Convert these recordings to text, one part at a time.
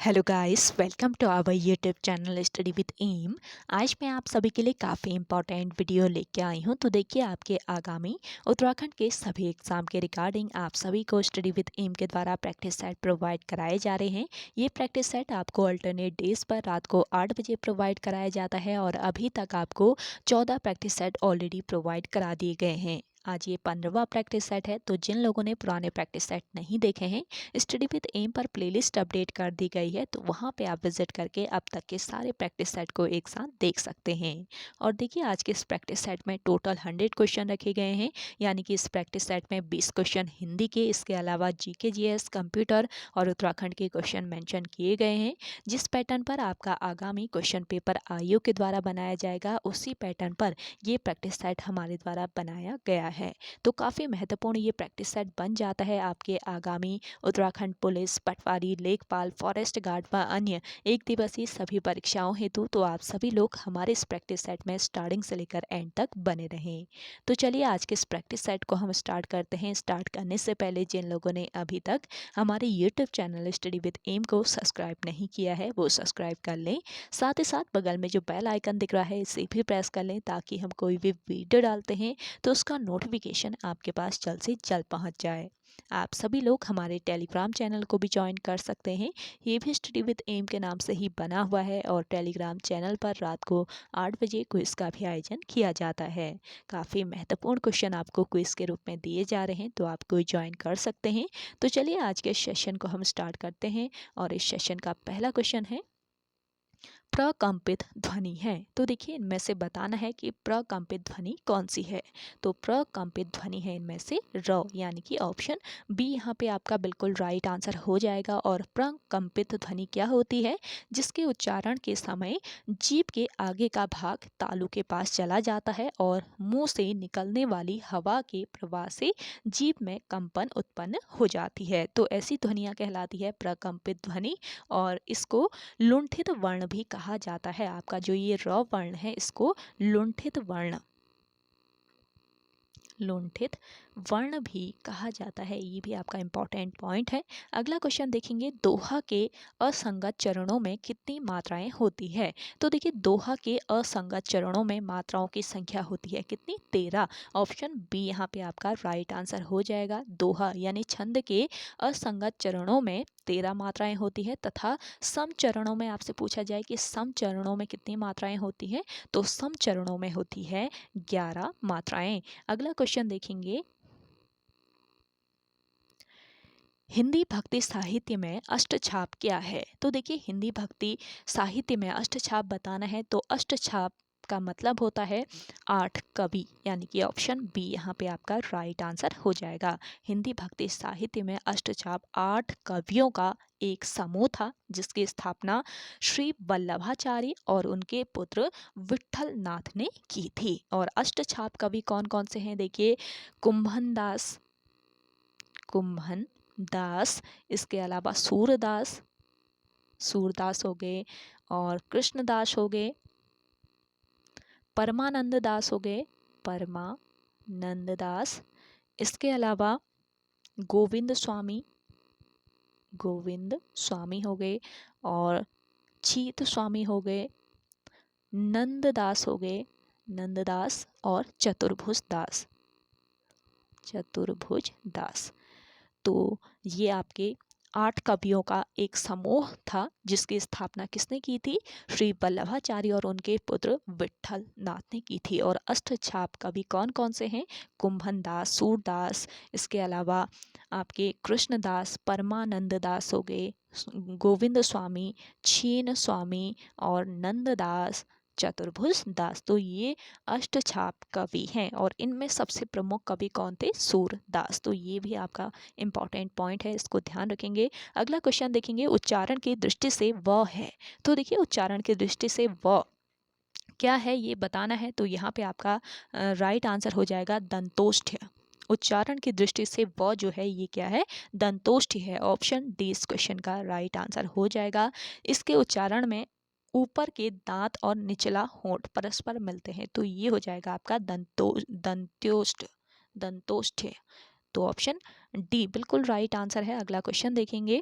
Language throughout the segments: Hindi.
Hello guys, welcome to our YouTube channel study with M. आज मैं आप सभी के लिए काफ़ी इंपॉर्टेंट वीडियो लेके आई हूँ। तो देखिए, आपके आगामी उत्तराखंड के सभी एग्ज़ाम के रिगार्डिंग आप सभी को स्टडी विद एम के द्वारा प्रैक्टिस सेट प्रोवाइड कराए जा रहे हैं। ये प्रैक्टिस सेट आपको अल्टरनेट डेज़ पर रात को 8 बजे प्रोवाइड कराया जाता है और अभी तक आपको 14 प्रैक्टिस सेट ऑलरेडी प्रोवाइड करा दिए गए हैं। आज ये 15वां प्रैक्टिस सेट है। तो जिन लोगों ने पुराने प्रैक्टिस सेट नहीं देखे हैं, स्टडी विद एम पर प्लेलिस्ट अपडेट कर दी गई है, तो वहाँ पे आप विजिट करके अब तक के सारे प्रैक्टिस सेट को एक साथ देख सकते हैं। और देखिए, आज के इस प्रैक्टिस सेट में टोटल 100 क्वेश्चन रखे गए हैं, यानी कि इस प्रैक्टिस सेट में 20 क्वेश्चन हिंदी के, इसके अलावा जीके जीएस, कंप्यूटर और उत्तराखंड के क्वेश्चन मेंशन किए गए हैं। जिस पैटर्न पर आपका आगामी क्वेश्चन पेपर आयोग के द्वारा बनाया जाएगा, उसी पैटर्न पर ये प्रैक्टिस सेट हमारे द्वारा बनाया गया है। तो काफ़ी महत्वपूर्ण ये प्रैक्टिस सेट बन जाता है आपके आगामी उत्तराखंड पुलिस, पटवारी, लेखपाल, फॉरेस्ट गार्ड व अन्य एक दिवसीय सभी परीक्षाओं हेतु। तो आप सभी लोग हमारे इस प्रैक्टिस सेट में स्टार्टिंग से लेकर एंड तक बने रहें। तो चलिए, आज के इस प्रैक्टिस सेट को हम स्टार्ट करते हैं। स्टार्ट करने से पहले जिन लोगों ने अभी तक हमारे YouTube channel study with M को सब्सक्राइब नहीं किया है, वो सब्सक्राइब कर लें। साथ ही साथ बगल में जो बेल आइकन दिख रहा है, इसे भी प्रेस कर लें, ताकि हम कोई भी वीडियो डालते हैं तो उसका नोटिफिकेशन आपके पास जल्द से जल्द पहुंच जाए। आप सभी लोग हमारे टेलीग्राम चैनल को भी ज्वाइन कर सकते हैं। ये भी स्टडी विद एम के नाम से ही बना हुआ है और टेलीग्राम चैनल पर रात को 8 बजे क्विज़ का भी आयोजन किया जाता है। काफ़ी महत्वपूर्ण क्वेश्चन आपको क्विज़ के रूप में दिए जा रहे हैं, तो आप कोई ज्वाइन कर सकते हैं। तो चलिए, आज के सेशन को हम स्टार्ट करते हैं और इस सेशन का पहला क्वेश्चन है, प्रकंपित ध्वनि है। तो देखिए, इनमें से बताना है कि प्रकंपित ध्वनि कौन सी है। तो प्रकंपित ध्वनि है इनमें से र, यानी कि ऑप्शन बी यहाँ पे आपका बिल्कुल राइट आंसर हो जाएगा। और प्रकंपित ध्वनि क्या होती है? जिसके उच्चारण के समय जीभ के आगे का भाग तालू के पास चला जाता है और मुंह से निकलने वाली हवा के प्रवाह से जीभ में कंपन उत्पन्न हो जाती है। तो ऐसी ध्वनियाँ कहलाती है प्रकंपित ध्वनि। और इसको लुंठित वर्ण भी कहा जाता है। आपका जो ये र वर्ण है, इसको लुंठित वर्ण लुंठित वर्ण भी कहा जाता है। ये भी आपका इंपॉर्टेंट पॉइंट है। अगला क्वेश्चन देखेंगे, दोहा के असंगत चरणों में कितनी मात्राएं होती है? तो देखिए, दोहा के असंगत चरणों में मात्राओं की संख्या होती है कितनी? 13। ऑप्शन बी यहाँ पे आपका राइट आंसर हो जाएगा। दोहा यानी छंद के असंगत चरणों में 13 मात्राएं होती है, तथा सम चरणों में आपसे पूछा जाए कि सम चरणों में कितनी मात्राएं होती है, तो सम चरणों में होती है 11 मात्राएं। अगला क्वेश्चन देखेंगे, हिंदी भक्ति साहित्य में अष्टछाप क्या है? तो देखिए, हिंदी भक्ति साहित्य में अष्टछाप बताना है, तो अष्टछाप का मतलब होता है 8 कवि, यानी कि ऑप्शन बी यहाँ पे आपका राइट आंसर हो जाएगा। हिंदी भक्ति साहित्य में अष्टछाप 8 कवियों का एक समूह था, जिसकी स्थापना श्री वल्लभाचार्य और उनके पुत्र विठल नाथ ने की थी। और अष्टछाप कवि कौन कौन से हैं? देखिए, कुंभन दास, इसके अलावा सूरदास हो गए, और कृष्णदास हो गए, परमानंद दास हो गए, परमानंद दास, इसके अलावा गोविंद स्वामी हो गए, और चीत स्वामी हो गए, नंददास हो गए, नंददास, और चतुर्भुज दास। तो ये आपके 8 कवियों का एक समूह था, जिसकी स्थापना किसने की थी? श्री वल्लभाचार्य और उनके पुत्र विठल नाथ ने की थी। और अष्टछाप कवि कौन कौन से हैं? कुंभन दास, सूरदास, इसके अलावा आपके कृष्णदास, परमानंद दास हो गए, गोविंद स्वामी, छीन स्वामी, और नंददास, चतुर्भुज दास। तो ये अष्टछाप कवि हैं, और इनमें सबसे प्रमुख कवि कौन थे? सूरदास। तो ये भी आपका इंपॉर्टेंट पॉइंट है, इसको ध्यान रखेंगे। अगला क्वेश्चन देखेंगे, उच्चारण की दृष्टि से व है। तो देखिए, उच्चारण की दृष्टि से व क्या है ये बताना है, तो यहाँ पे आपका राइट आंसर हो जाएगा दंतोष्ठ्य। उच्चारण की दृष्टि से व जो है, ये क्या है? दंतोष्ठ्य है। ऑप्शन डी इस क्वेश्चन का राइट आंसर हो जाएगा। इसके उच्चारण में ऊपर के दांत और निचला होंठ परस्पर मिलते हैं, तो ये हो जाएगा आपका दंतोष्ठ्य। तो ऑप्शन डी बिल्कुल राइट आंसर है। अगला क्वेश्चन देखेंगे,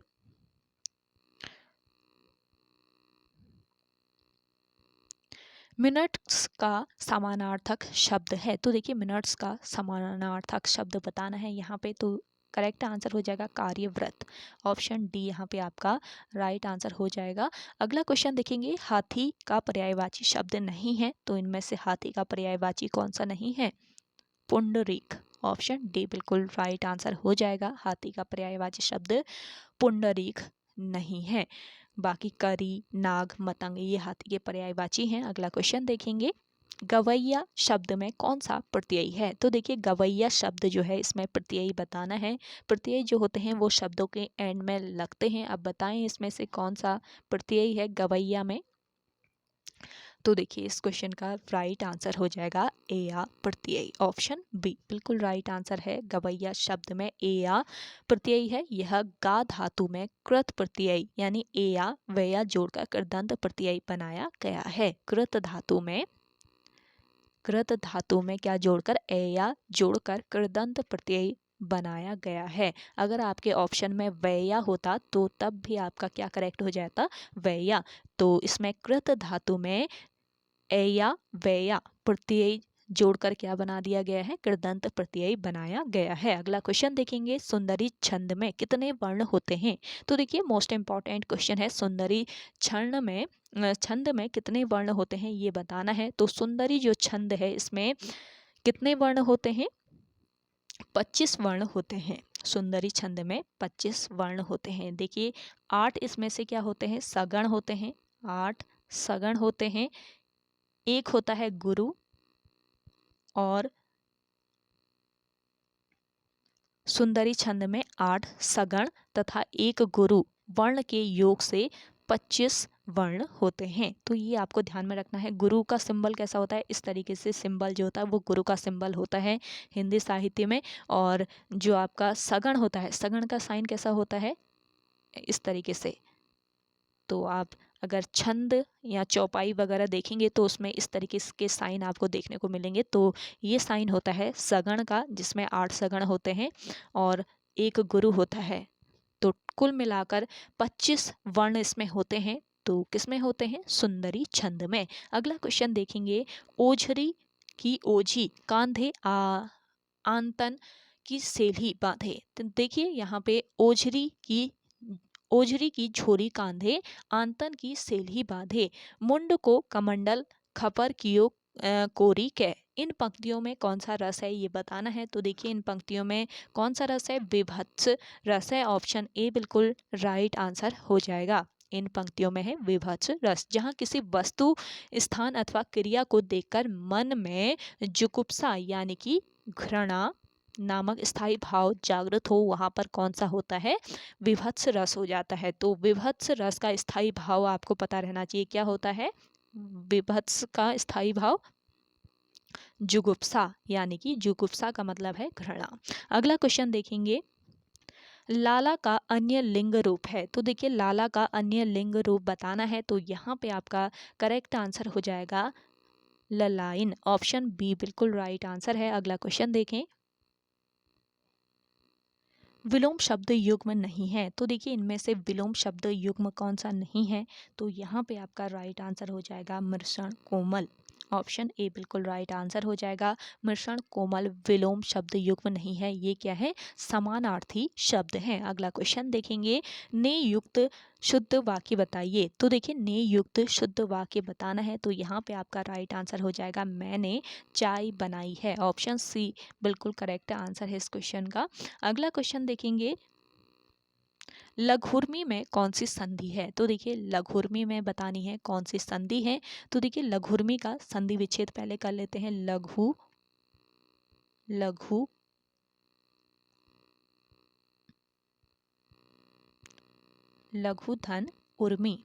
मिनट्स का समानार्थक शब्द है। तो देखिए मिनट्स का समानार्थक शब्द बताना है यहाँ पे, तो करेक्ट आंसर हो जाएगा कार्यव्रत। ऑप्शन डी यहाँ पे आपका राइट आंसर हो जाएगा। अगला क्वेश्चन देखेंगे, हाथी का पर्यायवाची शब्द नहीं है, तो इनमें से हाथी का पर्यायवाची कौन सा नहीं है? पुंडरीक। ऑप्शन डी बिल्कुल राइट आंसर हो जाएगा। हाथी का पर्यायवाची शब्द पुंडरीक नहीं है। बाकी करी, नाग, मतंग ये हाथी के पर्यायवाची हैं। अगला क्वेश्चन देखेंगे, गवैया शब्द में कौन सा प्रत्यय है? तो देखिए गवैया शब्द जो है इसमें प्रत्यय बताना है। प्रत्यय जो होते हैं वो शब्दों के एंड में लगते हैं। अब बताएं इसमें से कौन सा प्रत्यय है गवैया में? तो देखिए इस क्वेश्चन का राइट आंसर हो जाएगा एया प्रत्यय। ऑप्शन बी बिल्कुल राइट आंसर है। गवैया शब्द में एया प्रत्यय है। यह गा धातु में कृत प्रत्यय यानी एया वया जोड़कर कृदंत प्रत्यय बनाया गया है। कृत धातु में क्या जोड़कर? एया जोड़कर कृदंत प्रत्यय बनाया गया है। अगर आपके ऑप्शन में वैया होता तो तब भी आपका क्या करेक्ट हो जाता? वैया। तो इसमें कृत धातु में एया वैया प्रत्यय जोड़कर क्या बना दिया गया है? कृदंत प्रत्यय बनाया गया है। अगला क्वेश्चन देखेंगे, सुंदरी छंद में कितने वर्ण होते हैं? तो देखिए मोस्ट इंपॉर्टेंट क्वेश्चन है, सुंदरी छंद में कितने वर्ण होते हैं ये बताना है। तो सुंदरी जो छंद है इसमें कितने वर्ण होते हैं? 25 वर्ण होते हैं। सुंदरी छंद में 25 वर्ण होते हैं। देखिए 8 इसमें से क्या होते हैं? सगण होते हैं। 8 सगण होते हैं। एक होता है गुरु और सुंदरी छंद में 8 सगण तथा एक गुरु वर्ण के योग से 25 वर्ण होते हैं। तो ये आपको ध्यान में रखना है। गुरु का सिंबल कैसा होता है? इस तरीके से सिंबल जो होता है वो गुरु का सिंबल होता है हिंदी साहित्य में। और जो आपका सगण होता है, सगण का साइन कैसा होता है? इस तरीके से। तो आप अगर छंद या चौपाई वगैरह देखेंगे तो उसमें इस तरीके के साइन आपको देखने को मिलेंगे। तो ये साइन होता है सगण का, जिसमें 8 सगण होते हैं और एक गुरु होता है। तो कुल मिलाकर 25 वर्ण इसमें होते हैं। तो किसमें होते हैं? सुंदरी छंद में। अगला क्वेश्चन देखेंगे, ओझरी की ओझी कांधे आंतन की सेल्ही बांधे। तो देखिए यहाँ पे ओझरी की झोरी कांधे आंतन की सेल्ही बांधे, मुंड को कमंडल खपर कियो कोरी कै। इन पंक्तियों में कौन सा रस है ये बताना है। तो देखिए इन पंक्तियों में कौन सा रस है? विभत्स रस है। ऑप्शन ए बिल्कुल राइट आंसर हो जाएगा। इन पंक्तियों में है विभत्स रस। जहाँ किसी वस्तु, स्थान अथवा क्रिया को देखकर मन में जुगुप्सा यानी कि घृणा नामक स्थायी भाव जागृत हो, वहां पर कौन सा होता है? विभत्स रस हो जाता है। तो विभत्स रस का स्थायी भाव आपको पता रहना चाहिए क्या होता है? विभत्स का स्थायी भाव जुगुप्सा, यानी कि जुगुप्सा का मतलब है घृणा। अगला क्वेश्चन देखेंगे, लाला का अन्य लिंग रूप है। तो देखिए लाला का अन्य लिंग रूप बताना है। तो यहाँ पे आपका करेक्ट आंसर हो जाएगा ललाइन। ऑप्शन बी बिल्कुल राइट आंसर है। अगला क्वेश्चन देखें, विलोम शब्द युग्म नहीं है। तो देखिए इनमें से विलोम शब्द युग्म कौन सा नहीं है? तो यहाँ पे आपका राइट आंसर हो जाएगा मृषण कोमल। ऑप्शन ए बिल्कुल राइट आंसर हो जाएगा। मृषण कोमल विलोम शब्द युग्म नहीं है। ये क्या है? समानार्थी शब्द है। अगला क्वेश्चन देखेंगे, ने युक्त शुद्ध वाक्य बताइए। तो देखिए ने युक्त शुद्ध वाक्य बताना है। तो यहाँ पे आपका राइट आंसर हो जाएगा मैंने चाय बनाई है। ऑप्शन सी बिल्कुल करेक्ट आंसर है इस क्वेश्चन का। अगला क्वेश्चन देखेंगे, लघुर्मी में कौन सी संधि है? तो देखिए लघुर्मी में बतानी है कौन सी संधि है। तो देखिए लघुर्मी का संधि विच्छेद पहले कर लेते हैं। लघु लघु लघुधन उर्मी,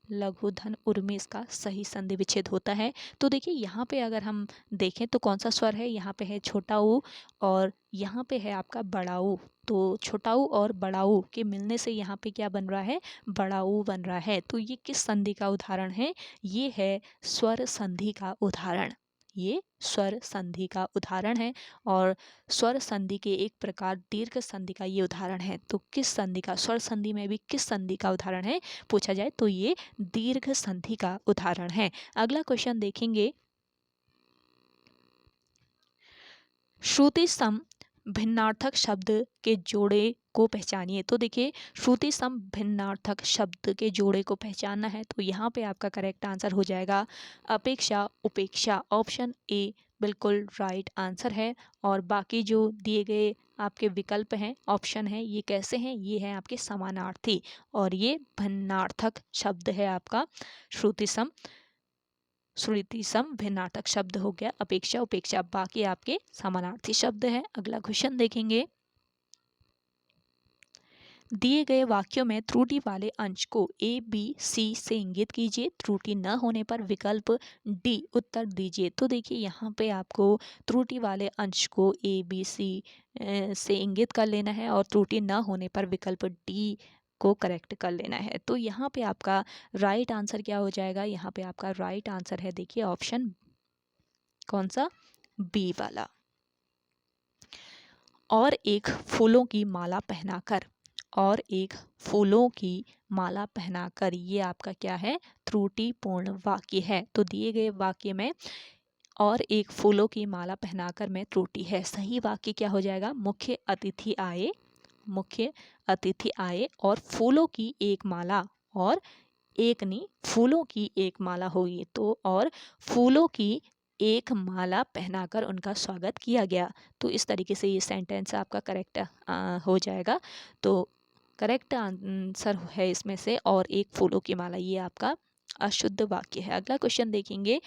लघुधन उर्मी इसका सही संधि विच्छेद होता है। तो देखिए यहाँ पे अगर हम देखें तो कौन सा स्वर है? यहाँ पे है छोटा ऊ और यहाँ पे है आपका बड़ा ऊ। तो छोटा ऊ और बड़ा ऊ के मिलने से यहाँ पे क्या बन रहा है? बड़ा ऊ बन रहा है। तो ये किस संधि का उदाहरण है? ये है स्वर संधि का उदाहरण। ये स्वर संधि का उदाहरण है और स्वर संधि के एक प्रकार दीर्घ संधि का ये उदाहरण है। तो किस संधि का, स्वर संधि में भी किस संधि का उदाहरण है पूछा जाए तो ये दीर्घ संधि का उदाहरण है। अगला क्वेश्चन देखेंगे, श्रुति सम भिन्नार्थक शब्द के जोड़े को पहचानिए। तो देखिए, श्रुति सम भिन्नार्थक शब्द के जोड़े को पहचानना है तो यहाँ पे आपका करेक्ट आंसर हो जाएगा अपेक्षा उपेक्षा। ऑप्शन ए बिल्कुल राइट आंसर है। और बाकी जो दिए गए आपके विकल्प हैं, ऑप्शन है, ये कैसे हैं, ये हैं आपके समानार्थी और ये भिन्नार्थक शब्द है आपका श्रुति सम भिन्नार्थक शब्द हो गया अपेक्षा उपेक्षा, बाकी आपके समानार्थी शब्द है। अगला क्वेश्चन देखेंगे, दिए गए वाक्यों में त्रुटि वाले अंश को ए बी सी से इंगित कीजिए, त्रुटि न होने पर विकल्प डी उत्तर दीजिए। तो देखिए यहाँ पे आपको त्रुटि वाले अंश को ए बी सी से इंगित कर लेना है और त्रुटि न होने पर विकल्प डी को करेक्ट कर लेना है। तो यहाँ पे आपका राइट आंसर क्या हो जाएगा, यहाँ पे आपका राइट आंसर है देखिए ऑप्शन कौन सा, बी वाला। और एक फूलों की माला पहनाकर, और एक फूलों की माला पहनाकर, ये आपका क्या है, त्रुटिपूर्ण वाक्य है। तो दिए गए वाक्य में और एक फूलों की माला पहनाकर में त्रुटि है। सही वाक्य क्या हो जाएगा, मुख्य अतिथि आए, मुख्य अतिथि आए और फूलों की एक माला, और एक नहीं फूलों की एक माला होगी तो, और फूलों की एक माला पहनाकर उनका स्वागत किया गया। तो इस तरीके से ये सेंटेंस आपका करेक्ट हो जाएगा। तो करेक्ट आंसर है इसमें से और एक फूलों की माला, ये आपका अशुद्ध वाक्य है। अगला क्वेश्चन देखेंगे,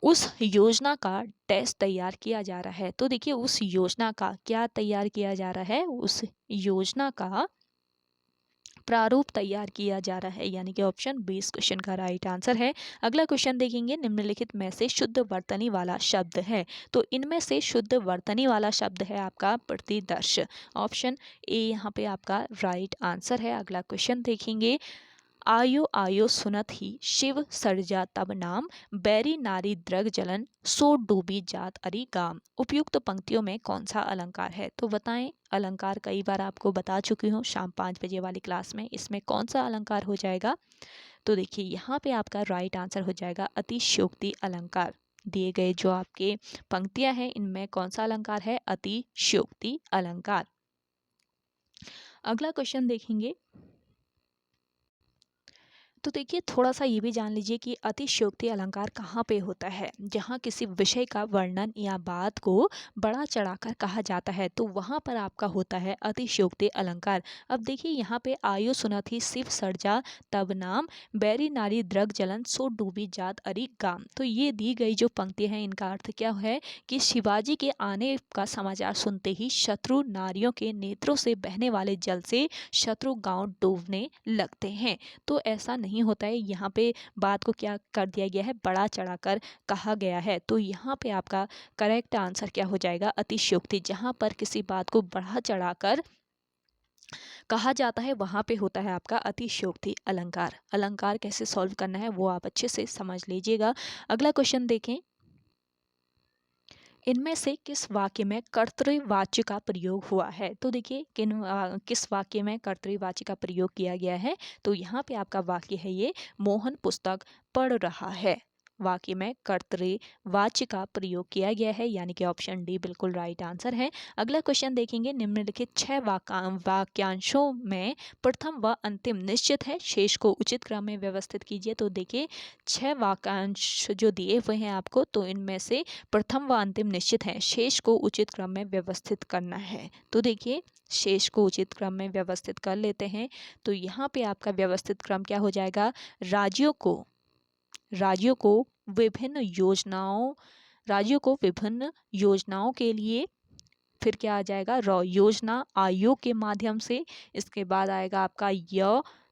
उस योजना का टेस्ट तैयार किया जा रहा है। तो देखिए उस योजना का क्या तैयार किया जा रहा है, उस योजना का प्रारूप तैयार किया जा रहा है, यानी कि ऑप्शन 20 क्वेश्चन का राइट आंसर है। अगला क्वेश्चन देखेंगे, निम्नलिखित में से शुद्ध वर्तनी वाला शब्द है। तो इनमें से शुद्ध वर्तनी वाला शब्द है आपका प्रतिदर्श। ऑप्शन ए यहाँ पे आपका राइट आंसर है। अगला क्वेश्चन देखेंगे, आयो आयो सुनत ही शिव सर्जा तब नाम, बैरी नारी द्रग जलन सो डूबी जात अरी गाम। उपयुक्त पंक्तियों में कौन सा अलंकार है। तो बताएं, अलंकार कई बार आपको बता चुकी हूँ शाम 5 बजे वाली क्लास में, इसमें कौन सा अलंकार हो जाएगा। तो देखिए यहाँ पे आपका राइट आंसर हो जाएगा अतिशयोक्ति अलंकार। दिए गए जो आपके पंक्तियां हैं इनमें कौन सा अलंकार है, अतिशयोक्ति अलंकार। अगला क्वेश्चन देखेंगे, तो देखिए थोड़ा सा ये भी जान लीजिए कि अतिशयोक्ति अलंकार कहाँ पे होता है, जहाँ किसी विषय का वर्णन या बात को बड़ा चढ़ाकर कहा जाता है तो वहाँ पर आपका होता है अतिशयोक्ति अलंकार। अब देखिए यहाँ पे आयु सुना थी शिव सर्जा तब नाम, बैरी नारी द्रग जलन सो डूबी जात अरी गाम। तो ये दी गई जो पंक्ति है इनका अर्थ क्या है कि शिवाजी के आने का समाचार सुनते ही शत्रु नारियों के नेत्रों से बहने वाले जल से शत्रु गांव डूबने लगते हैं। तो ऐसा नहीं होता है, यहाँ पे बात को क्या कर दिया गया है, बड़ा चढ़ाकर कहा गया है। तो यहाँ पे आपका करेक्ट आंसर क्या हो जाएगा, अतिशयोक्ति। जहाँ पर किसी बात को बढ़ा चढ़ाकर कहा जाता है वहाँ पे होता है आपका अतिशयोक्ति अलंकार। अलंकार कैसे सॉल्व करना है वो आप अच्छे से समझ लीजिएगा। अगला क्वेश्चन देखें, इनमें से किस वाक्य में कर्तृवाच्य का प्रयोग हुआ है। तो देखिए किस वाक्य में कर्तृवाच्य का प्रयोग किया गया है। तो यहाँ पे आपका वाक्य है ये, मोहन पुस्तक पढ़ रहा है। वाक्य में कर्तृवाच्य का प्रयोग किया गया है, यानी कि ऑप्शन डी बिल्कुल राइट आंसर है। अगला क्वेश्चन देखेंगे, निम्नलिखित 6 वाक्यांशों में प्रथम व अंतिम निश्चित है, शेष को उचित क्रम में व्यवस्थित कीजिए। तो देखिए 6 वाक्यांश जो दिए हुए हैं आपको, तो इनमें से प्रथम व अंतिम निश्चित है, शेष को उचित क्रम में व्यवस्थित करना है। तो देखिए शेष को उचित क्रम में व्यवस्थित कर लेते हैं। तो यहाँ पे आपका व्यवस्थित क्रम क्या हो जाएगा, राज्यों को विभिन्न योजनाओं के लिए, फिर क्या आ जाएगा, योजना आयोग के माध्यम से, इसके बाद आएगा आपका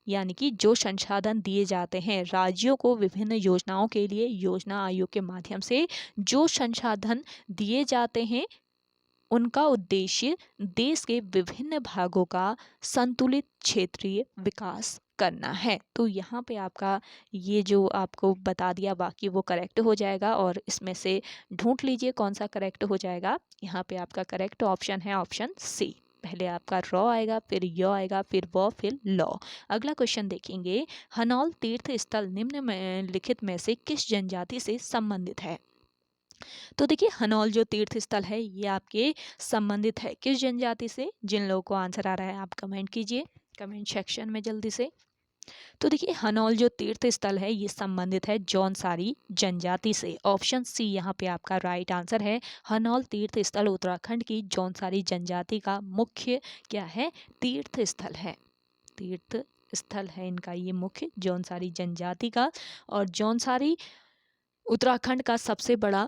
यानी कि जो संसाधन दिए जाते हैं राज्यों को विभिन्न योजनाओं के लिए, योजना आयोग के माध्यम से जो संसाधन दिए जाते हैं उनका उद्देश्य देश के विभिन्न भागों का संतुलित क्षेत्रीय विकास करना है। तो यहाँ पे आपका ये जो आपको बता दिया बाकी वो करेक्ट हो जाएगा और इसमें से ढूंढ लीजिए कौन सा करेक्ट हो जाएगा। यहाँ पे आपका करेक्ट ऑप्शन है ऑप्शन सी। पहले आपका रॉ आएगा, फिर य आएगा, फिर व, फिर लॉ। अगला क्वेश्चन देखेंगे, हनौल तीर्थ स्थल निम्न में लिखित में से किस जनजाति से संबंधित है? तो देखिए हनौल जो तीर्थ स्थल है ये आपके संबंधित है किस जनजाति से? जिन लोगों को आंसर आ रहा है आप कमेंट कीजिए कमेंट सेक्शन में जल्दी से। तो देखिए हनौल जो तीर्थ स्थल है ये संबंधित है जौनसारी जनजाति से। ऑप्शन सी यहाँ पे आपका राइट आंसर है। हनौल तीर्थ स्थल उत्तराखंड की जौनसारी जनजाति का मुख्य क्या है? तीर्थ स्थल है। तीर्थ स्थल है इनका ये मुख्य जौनसारी जनजाति का। और जौनसारी उत्तराखंड का सबसे बड़ा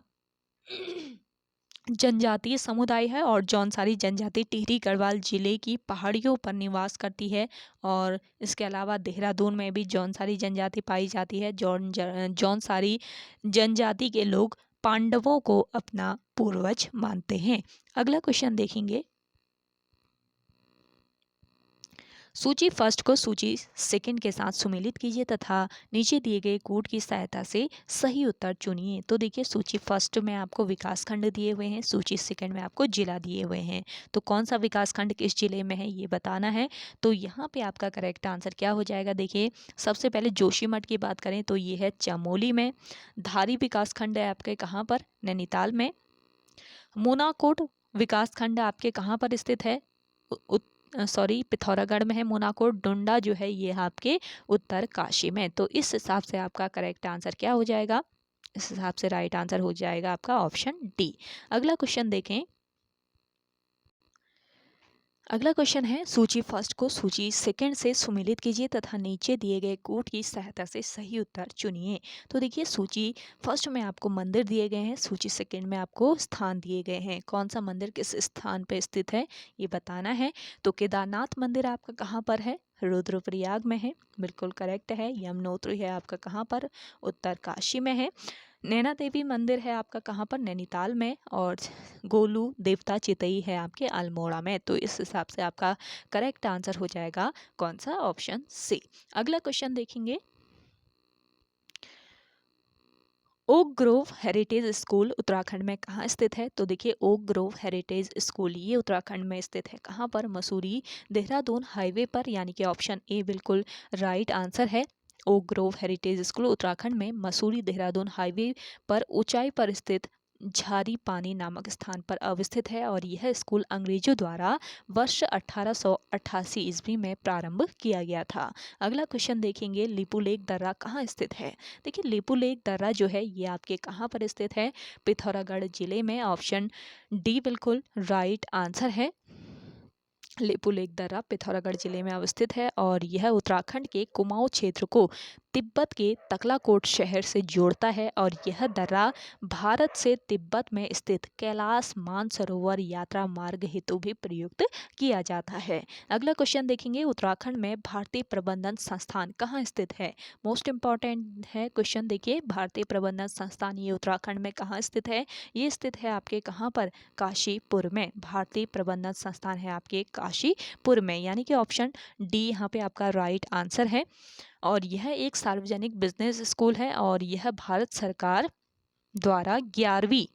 जनजातीय समुदाय है और जौनसारी जनजाति टिहरी गढ़वाल जिले की पहाड़ियों पर निवास करती है। और इसके अलावा देहरादून में भी जौनसारी जनजाति पाई जाती है। जौनसारी जनजाति के लोग पांडवों को अपना पूर्वज मानते हैं। अगला क्वेश्चन देखेंगे, सूची फर्स्ट को सूची सेकंड के साथ सुमेलित कीजिए तथा नीचे दिए गए कोड की सहायता से सही उत्तर चुनिए। तो देखिए सूची फर्स्ट में आपको विकास खंड दिए हुए हैं, सूची सेकंड में आपको जिला दिए हुए हैं। तो कौन सा विकास खंड किस जिले में है ये बताना है। तो यहाँ पे आपका करेक्ट आंसर क्या हो जाएगा? देखिए सबसे पहले जोशीमठ की बात करें तो ये है चमोली में। धारी विकास खंड है आपके कहाँ पर? नैनीताल में। मोनाकोट विकास खंड आपके कहाँ पर स्थित है? पिथौरागढ़ में है मोनाकोट। डुंडा जो है ये आपके उत्तरकाशी में। तो इस हिसाब से आपका करेक्ट आंसर क्या हो जाएगा? इस हिसाब से राइट आंसर हो जाएगा आपका ऑप्शन डी। अगला क्वेश्चन देखें। अगला क्वेश्चन है, सूची फर्स्ट को सूची सेकंड से सुमेलित कीजिए तथा नीचे दिए गए कोड की सहायता से सही उत्तर चुनिए। तो देखिए सूची फर्स्ट में आपको मंदिर दिए गए हैं, सूची सेकंड में आपको स्थान दिए गए हैं। कौन सा मंदिर किस स्थान पर स्थित है ये बताना है। तो केदारनाथ मंदिर आपका कहाँ पर है? रुद्रप्रयाग में है, बिल्कुल करेक्ट है। यमुनोत्री है आपका कहाँ पर? उत्तरकाशी में है। नैना देवी मंदिर है आपका कहाँ पर? नैनीताल में। और गोलू देवता चितई है आपके अल्मोड़ा में। तो इस हिसाब से आपका करेक्ट आंसर हो जाएगा कौन सा? Option C. अगला क्वेश्चन देखेंगे, oak grove heritage school Uttarakhand में कहाँ स्थित है? तो देखिए ओक ग्रोव हेरिटेज स्कूल ये उत्तराखंड में स्थित है। कहाँ पर? मसूरी देहरादून हाईवे पर, यानी कि ऑप्शन ए बिल्कुल राइट आंसर है। Oak grove heritage school Uttarakhand में मसूरी देहरादून हाईवे पर ऊंचाई पर स्थित झारी पानी नामक स्थान पर अवस्थित है। और यह स्कूल अंग्रेजों द्वारा वर्ष 1888 ईस्वी में प्रारंभ किया गया था। अगला क्वेश्चन देखेंगे, लिपुलेख दर्रा कहाँ स्थित है? देखिए लिपुलेख दर्रा जो है ये आपके कहाँ पर स्थित है? पिथौरागढ़ जिले में। ऑप्शन डी बिल्कुल राइट आंसर है। लिपुलेख दर्रा पिथौरागढ़ जिले में अवस्थित है और यह उत्तराखंड के कुमाऊं क्षेत्र को तिब्बत के तकलाकोट शहर से जोड़ता है। और यह दर्रा भारत से तिब्बत में स्थित कैलाश मानसरोवर यात्रा मार्ग हेतु भी प्रयुक्त किया जाता है। अगला क्वेश्चन देखेंगे, उत्तराखंड में भारतीय प्रबंधन संस्थान कहाँ स्थित है? मोस्ट इंपॉर्टेंट है क्वेश्चन। देखिए भारतीय प्रबंधन संस्थान ये उत्तराखंड में कहाँ स्थित है? ये स्थित है आपके कहाँ पर? काशीपुर में। भारतीय प्रबंधन संस्थान है आपके काशीपुर में, यानी कि ऑप्शन डी यहाँ पे आपका राइट आंसर है। और यह एक सार्वजनिक बिजनेस स्कूल है और यह भारत सरकार द्वारा 11वीं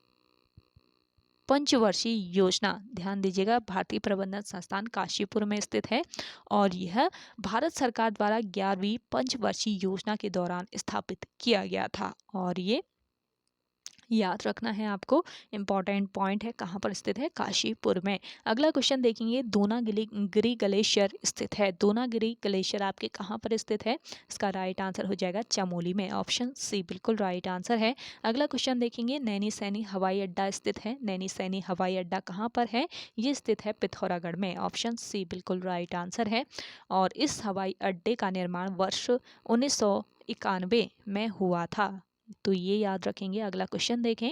पंचवर्षीय योजना, ध्यान दीजिएगा, भारतीय प्रबंधन संस्थान काशीपुर में स्थित है और यह भारत सरकार द्वारा 11वीं पंचवर्षीय योजना के दौरान स्थापित किया गया था। और ये याद रखना है आपको, इम्पॉर्टेंट पॉइंट है। कहाँ पर स्थित है? काशीपुर में। अगला क्वेश्चन देखेंगे, दोनागिरी ग्लेशियर स्थित है। दोनागिरी ग्लेशियर आपके कहाँ पर स्थित है? इसका राइट आंसर हो जाएगा चमोली में। ऑप्शन सी बिल्कुल राइट आंसर है। अगला क्वेश्चन देखेंगे, नैनी सैनी हवाई अड्डा स्थित है। नैनी सैनी हवाई अड्डा कहाँ पर है? ये स्थित है पिथौरागढ़ में। ऑप्शन सी बिल्कुल राइट आंसर है। और इस हवाई अड्डे का निर्माण वर्ष 1991 में हुआ था। तो ये याद रखेंगे। अगला क्वेश्चन देखें।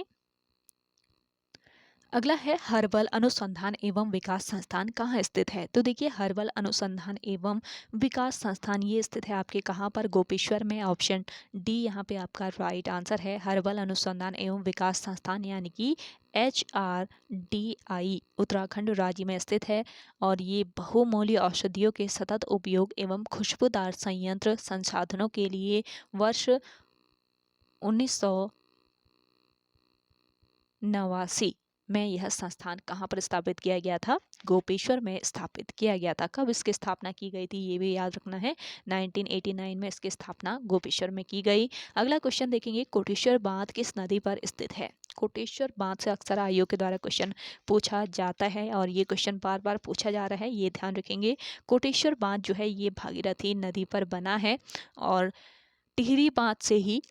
अगला है हर्बल अनुसंधान एवं विकास संस्थान कहाँ स्थित है। तो देखिए हर्बल अनुसंधान एवं विकास संस्थान ये स्थित है आपके कहाँ पर, गोपेश्वर में। ऑप्शन डी यहाँ पे आपका राइट आंसर है। हर्बल अनुसंधान एवं विकास संस्थान यानी कि HRDI उत्तराखंड राज्य में स्थित है और ये बहुमूल्य औषधियों के सतत उपयोग एवं खुशबूदार संयंत्र संसाधनों के लिए वर्ष 1989 में यह संस्थान कहाँ पर स्थापित किया गया था, गोपेश्वर में स्थापित किया गया था। कब इसकी स्थापना की गई थी ये भी याद रखना है, 1989 में इसकी स्थापना गोपेश्वर में की गई। अगला क्वेश्चन देखेंगे, कोटेश्वर बांध किस नदी पर स्थित है। कोटेश्वर बांध से अक्सर आयोग के द्वारा क्वेश्चन पूछा जाता है और ये क्वेश्चन बार बार पूछा जा रहा है, ये ध्यान रखेंगे। कोटेश्वर बांध जो है ये भागीरथी नदी पर बना है और टिहरी बांध से ही,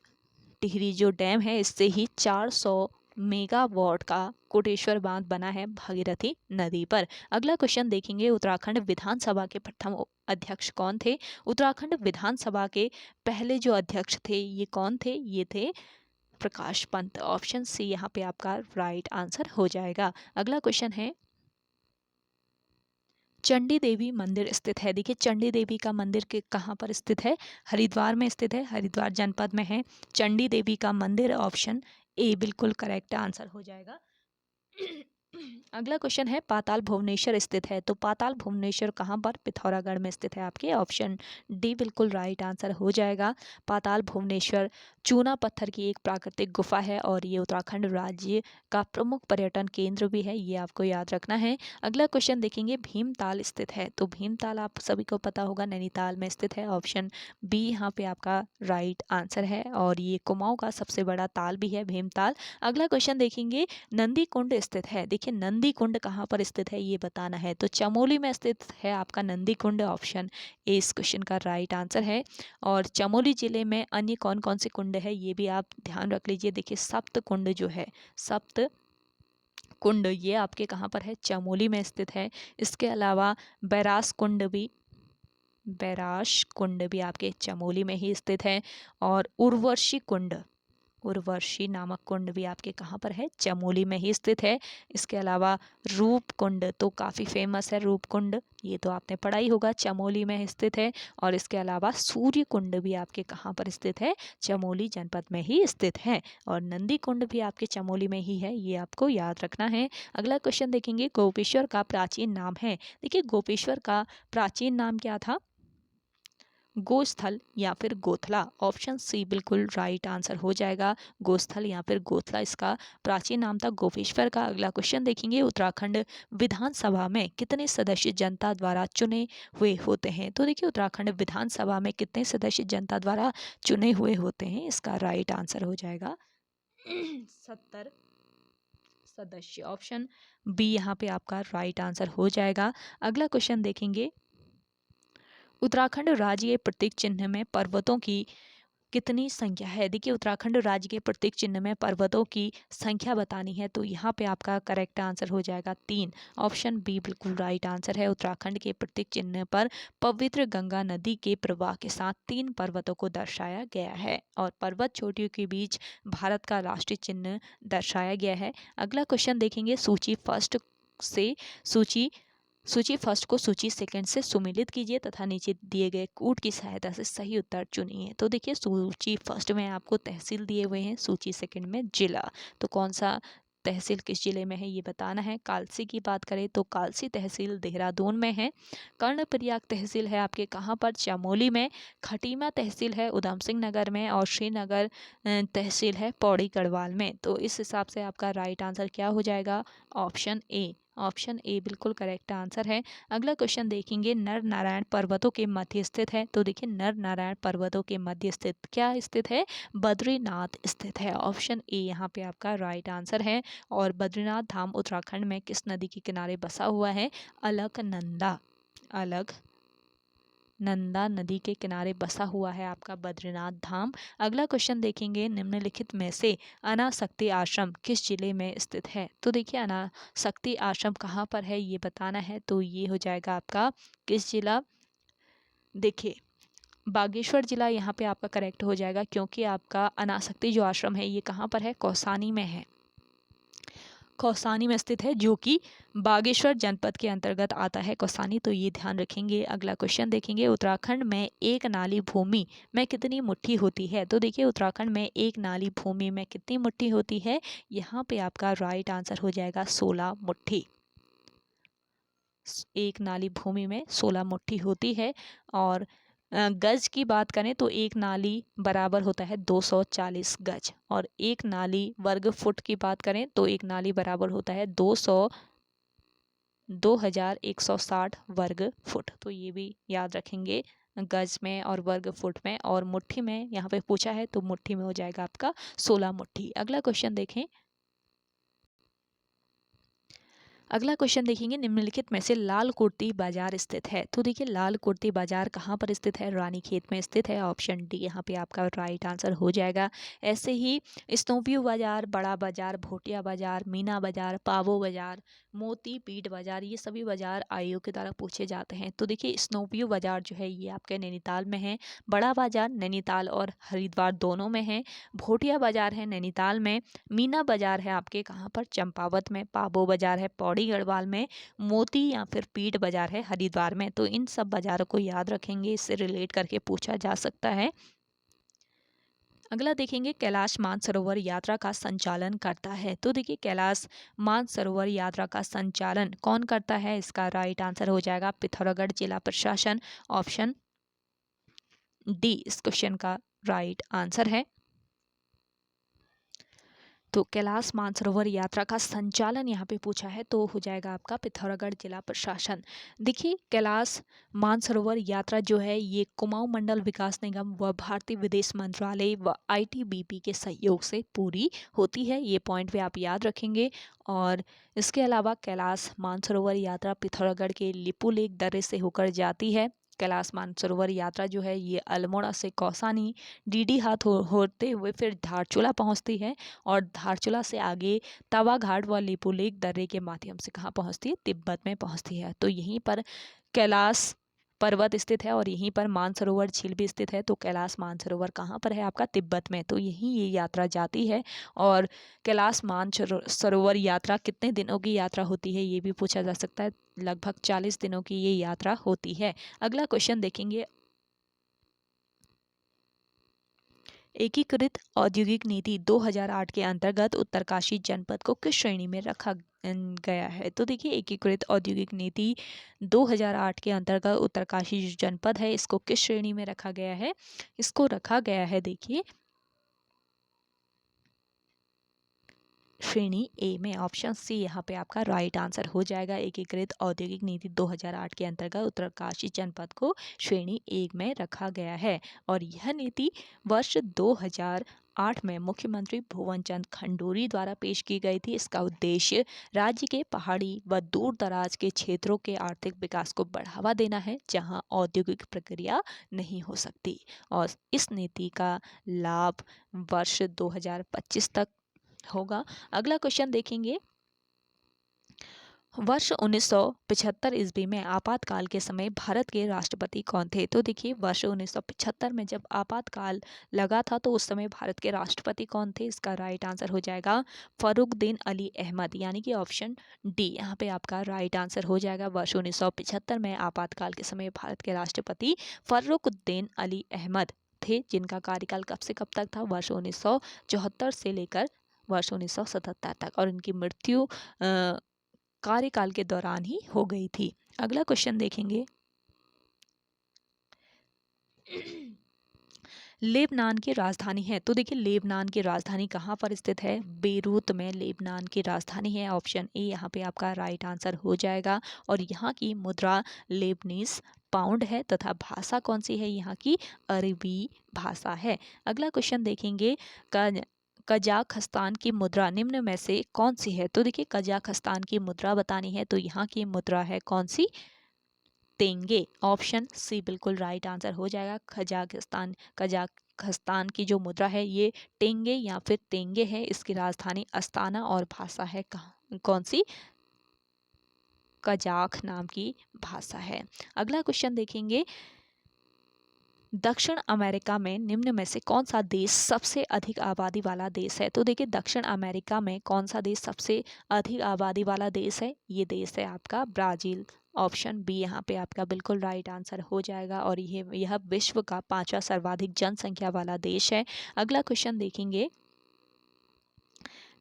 टिहरी जो डैम है इससे ही 400 मेगावाट का कोटेश्वर बांध बना है भागीरथी नदी पर। अगला क्वेश्चन देखेंगे, उत्तराखंड विधानसभा के प्रथम अध्यक्ष कौन थे। उत्तराखंड विधानसभा के पहले जो अध्यक्ष थे ये कौन थे, ये थे प्रकाश पंत। ऑप्शन सी यहाँ पे आपका राइट आंसर हो जाएगा। अगला क्वेश्चन है, चंडी देवी मंदिर स्थित है। देखिए चंडी देवी का मंदिर के कहाँ पर स्थित है, हरिद्वार में स्थित है, हरिद्वार जनपद में है चंडी देवी का मंदिर। ऑप्शन ए बिल्कुल करेक्ट आंसर हो जाएगा। अगला क्वेश्चन है, पाताल भुवनेश्वर स्थित है। तो पाताल भुवनेश्वर कहाँ पर, पिथौरागढ़ में स्थित है आपके। ऑप्शन डी बिल्कुल राइट आंसर हो जाएगा। पाताल भुवनेश्वर चूना पत्थर की एक प्राकृतिक गुफा है और ये उत्तराखंड राज्य का प्रमुख पर्यटन केंद्र भी है, ये आपको याद रखना है। अगला क्वेश्चन देखेंगे, भीमताल स्थित है। तो भीमताल आप सभी को पता होगा नैनीताल में स्थित है। ऑप्शन बी यहाँ पे आपका राइट आंसर है और ये कुमाऊं का सबसे बड़ा ताल भी है भीमताल। अगला क्वेश्चन देखेंगे, नंदी कुंड स्थित है। देखिए नंदी कुंड कहाँ पर स्थित है ये बताना है। तो चमोली में स्थित है आपका नंदी कुंड। ऑप्शन ए इस क्वेश्चन का राइट आंसर है। और चमोली जिले में अन्य कौन कौन से कुंड है ये भी आप ध्यान रख लीजिए। देखिए सप्त कुंड जो है, सप्त कुंड ये आपके कहाँ पर है, चमोली में स्थित है। इसके अलावा बैरास कुंड भी, बैराश कुंड भी आपके चमोली में ही स्थित है। और उर्वशी कुंड, उर्वशी नामक कुंड भी आपके कहाँ पर है, चमोली में ही स्थित है। इसके अलावा रूप कुंड तो काफ़ी फेमस है, रूप कुंड ये तो आपने पढ़ा ही होगा, चमोली में स्थित है। और इसके अलावा सूर्य कुंड भी आपके कहाँ पर स्थित है, चमोली जनपद में ही स्थित है। और नंदी कुंड भी आपके चमोली में ही है, ये आपको याद रखना है। अगला क्वेश्चन देखेंगे, गोपेश्वर का प्राचीन नाम है। देखिए गोपेश्वर का प्राचीन नाम क्या था, गोस्थल या फिर गोथला। ऑप्शन सी बिल्कुल राइट आंसर हो जाएगा, गोस्थल या फिर गोथला इसका प्राचीन नाम था गोपेश्वर का। अगला क्वेश्चन देखेंगे, उत्तराखंड विधानसभा में कितने सदस्य जनता द्वारा चुने हुए होते हैं। तो देखिए उत्तराखंड विधानसभा में कितने सदस्य जनता द्वारा चुने हुए होते हैं, इसका राइट आंसर हो जाएगा 70 सदस्य। ऑप्शन बी यहाँ पे आपका राइट आंसर हो जाएगा। अगला क्वेश्चन देखेंगे, उत्तराखंड राज्य के प्रतीक चिन्ह में पर्वतों की कितनी संख्या है। देखिए उत्तराखंड राज्य के प्रतीक चिन्ह में पर्वतों की संख्या बतानी है, तो यहाँ पे आपका करेक्ट आंसर हो जाएगा 3। ऑप्शन बी बिल्कुल राइट आंसर है। उत्तराखंड के प्रतीक चिन्ह पर पवित्र गंगा नदी के प्रवाह के साथ 3 पर्वतों को दर्शाया गया है और पर्वत चोटियों के बीच भारत का राष्ट्रीय चिन्ह दर्शाया गया है। अगला क्वेश्चन देखेंगे, सूची फर्स्ट से सूची फर्स्ट को सूची सेकंड से सुमेलित कीजिए तथा नीचे दिए गए कोड की सहायता से सही उत्तर चुनिए। तो देखिए सूची फर्स्ट में आपको तहसील दिए हुए हैं, सूची सेकंड में जिला। तो कौन सा तहसील किस जिले में है ये बताना है। कालसी की बात करें तो कालसी तहसील देहरादून में है। कर्णप्रयाग तहसील है आपके कहाँ पर, चमोली में। खटीमा तहसील है उधम सिंह नगर में और श्रीनगर तहसील है पौड़ी गढ़वाल में। तो इस हिसाब से आपका राइट आंसर क्या हो जाएगा, ऑप्शन ए। ऑप्शन ए बिल्कुल करेक्ट आंसर है। अगला क्वेश्चन देखेंगे, नर नारायण पर्वतों के मध्य स्थित है। तो देखिए नर नारायण पर्वतों के मध्य स्थित क्या स्थित है, बद्रीनाथ स्थित है। ऑप्शन ए यहाँ पे आपका राइट आंसर है। और बद्रीनाथ धाम उत्तराखंड में किस नदी के किनारे बसा हुआ है, अलकनंदा, अलकनंदा नदी के किनारे बसा हुआ है आपका बद्रीनाथ धाम। अगला क्वेश्चन देखेंगे, निम्नलिखित में से अनासक्ति आश्रम किस जिले में स्थित है। तो देखिए अनासक्ति आश्रम कहाँ पर है ये बताना है। तो ये हो जाएगा आपका किस जिला, देखिए बागेश्वर जिला यहाँ पे आपका करेक्ट हो जाएगा क्योंकि आपका अनासक्ति जो आश्रम है ये कहाँ पर है, कौसानी में है। कौसानी में स्थित है, जो कि बागेश्वर जनपद के अंतर्गत आता है कौसानी, तो ये ध्यान रखेंगे। अगला क्वेश्चन देखेंगे, उत्तराखंड में एक नाली भूमि में कितनी मुट्ठी होती है? तो देखिए उत्तराखंड में एक नाली भूमि में कितनी मुट्ठी होती है? यहाँ पे आपका राइट आंसर हो जाएगा 16 मुट्ठी। एक नाली भूमि में 16 मुट्ठी होती है। और गज की बात करें तो एक नाली बराबर होता है 240 गज, और एक नाली वर्ग फुट की बात करें तो एक नाली बराबर होता है 2160 वर्ग फुट। तो ये भी याद रखेंगे गज में और वर्ग फुट में। और मुट्ठी में यहाँ पे पूछा है तो मुट्ठी में हो जाएगा आपका 16 मुट्ठी। अगला क्वेश्चन देखें। अगला क्वेश्चन देखेंगे, निम्नलिखित में से लाल कुर्ती बाजार स्थित है? तो देखिए लाल कुर्ती बाजार कहाँ पर स्थित है? रानीखेत में स्थित है। ऑप्शन डी यहाँ पे आपका राइट आंसर हो जाएगा। ऐसे ही स्नोव्यू बाजार, बड़ा बाजार, भोटिया बाजार, मीना बाजार, पावो बाजार, मोती पीठ बाजार, ये सभी बाजार आईओ के द्वारा पूछे जाते हैं। तो देखिए स्नोव्यू बाजार जो है ये आपके नैनीताल में है। बड़ा बाजार नैनीताल और हरिद्वार दोनों में है। भोटिया बाजार है नैनीताल में। मीना बाजार है आपके कहाँ पर? चंपावत में। पाबो बाजार है पौड़ी गढ़वाल में। मोती या फिर पीठ बाजार है हरिद्वार में। तो इन सब बाजारों को याद रखेंगे, इससे रिलेट करके पूछा जा सकता है। अगला देखेंगे, कैलाश मानसरोवर यात्रा का संचालन करता है? तो देखिए कैलाश मानसरोवर यात्रा का संचालन कौन करता है? इसका राइट आंसर हो जाएगा पिथौरागढ़ जिला प्रशासन। ऑप्शन डी इस क्वेश्चन का राइट आंसर है। तो कैलाश मानसरोवर यात्रा का संचालन यहाँ पे पूछा है तो हो जाएगा आपका पिथौरागढ़ जिला प्रशासन। देखिए कैलाश मानसरोवर यात्रा जो है ये कुमाऊं मंडल विकास निगम व भारतीय विदेश मंत्रालय व आईटीबीपी के सहयोग से पूरी होती है। ये पॉइंट भी आप याद रखेंगे। और इसके अलावा कैलाश मानसरोवर यात्रा पिथौरागढ़ के लिपुलेख दर्रे से होकर जाती है। कैलाश मानसरोवर यात्रा जो है ये अल्मोड़ा से कौसानी डीडी हाथ होते हुए फिर धारचूला पहुंचती है। और धारचूला से आगे तवा घाट व लिपुलेख दर्रे के माध्यम से कहाँ पहुंचती है? तिब्बत में पहुंचती है। तो यहीं पर कैलाश पर्वत स्थित है और यहीं पर मानसरोवर झील भी स्थित है। तो कैलाश मानसरोवर कहाँ पर है आपका? तिब्बत में। तो यहीं ये यात्रा जाती है। और कैलाश मानसरोवर यात्रा कितने दिनों की यात्रा होती है ये भी पूछा जा सकता है। लगभग 40 दिनों की ये यात्रा होती है। अगला क्वेश्चन देखेंगे, एकीकृत औद्योगिक नीति 2008 के अंतर्गत उत्तरकाशी जनपद को किस श्रेणी में रखा गया है? तो देखिए एकीकृत औद्योगिक नीति 2008 के अंतर्गत उत्तरकाशी जो जनपद है इसको किस श्रेणी में रखा गया है? इसको रखा गया है देखिए श्रेणी ए में। ऑप्शन सी यहाँ पे आपका राइट आंसर हो जाएगा। एकीकृत औद्योगिक नीति 2008 के अंतर्गत उत्तरकाशी जनपद को श्रेणी ए में रखा गया है। और यह नीति वर्ष 2008 में मुख्यमंत्री भुवन चंद खंडूरी द्वारा पेश की गई थी। इसका उद्देश्य राज्य के पहाड़ी व दूर दराज के क्षेत्रों के आर्थिक विकास को बढ़ावा देना है जहां औद्योगिक प्रक्रिया नहीं हो सकती। और इस नीति का लाभ वर्ष 2025 तक होगा। अगला क्वेश्चन देखेंगे, वर्ष 1975 ईस्वी में आपातकाल के समय भारत के राष्ट्रपति कौन थे? तो देखिए वर्ष 1975 में जब आपातकाल लगा था तो उस समय भारत के राष्ट्रपति कौन थे? इसका राइट आंसर हो जाएगा फर्रुखदीन अली अहमद, यानी कि ऑप्शन डी यहाँ पे आपका राइट आंसर हो जाएगा। वर्ष 1975 में आपातकाल के समय भारत के राष्ट्रपति फर्रुखदीन अली अहमद थे, जिनका कार्यकाल कब से कब तक था? वर्ष 1974 से लेकर वर्ष 1977 तक। और इनकी मृत्यु कार्यकाल के दौरान ही हो गई थी। अगला क्वेश्चन देखेंगे, लेबनान की राजधानी है? तो देखिए लेबनान की राजधानी कहाँ पर स्थित है? बेरूत में लेबनान की राजधानी है। ऑप्शन ए यहाँ पे आपका राइट आंसर हो जाएगा। और यहाँ की मुद्रा लेबनीज पाउंड है तथा भाषा कौन सी है? यहाँ की अरबी भाषा है। अगला क्वेश्चन देखेंगे, कजाखस्तान की मुद्रा निम्न में से कौन सी है? तो देखिए कजाखस्तान की मुद्रा बतानी है तो यहाँ की मुद्रा है कौन सी? तेंगे। ऑप्शन सी बिल्कुल राइट आंसर हो जाएगा। कजाखस्तान की जो मुद्रा है ये टेंगे या फिर तेंगे है। इसकी राजधानी अस्ताना और भाषा है कौन सी? कजाख नाम की भाषा है। अगला क्वेश्चन देखेंगे, दक्षिण अमेरिका में निम्न में से कौन सा देश सबसे अधिक आबादी वाला देश है? तो देखिए दक्षिण अमेरिका में कौन सा देश सबसे अधिक आबादी वाला देश है? ये देश है आपका ब्राज़ील। ऑप्शन बी यहाँ पे आपका बिल्कुल राइट आंसर हो जाएगा और यह विश्व का 5वां सर्वाधिक जनसंख्या वाला देश है। अगला क्वेश्चन देखेंगे,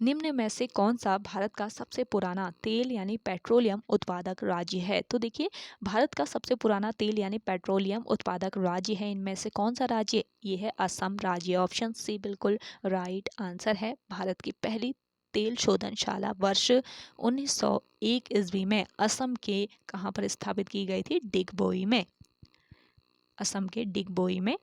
निम्न में से कौन सा भारत का सबसे पुराना तेल यानी पेट्रोलियम उत्पादक राज्य है? तो देखिए भारत का सबसे पुराना तेल यानी पेट्रोलियम उत्पादक राज्य है, इनमें से कौन सा राज्य? ये है असम राज्य। ऑप्शन सी बिल्कुल राइट आंसर है। भारत की पहली तेल शोधनशाला वर्ष 1901 ईस्वी में असम के कहाँ पर स्थापित की गई थी? डिगबोई में। असम के डिगबोई में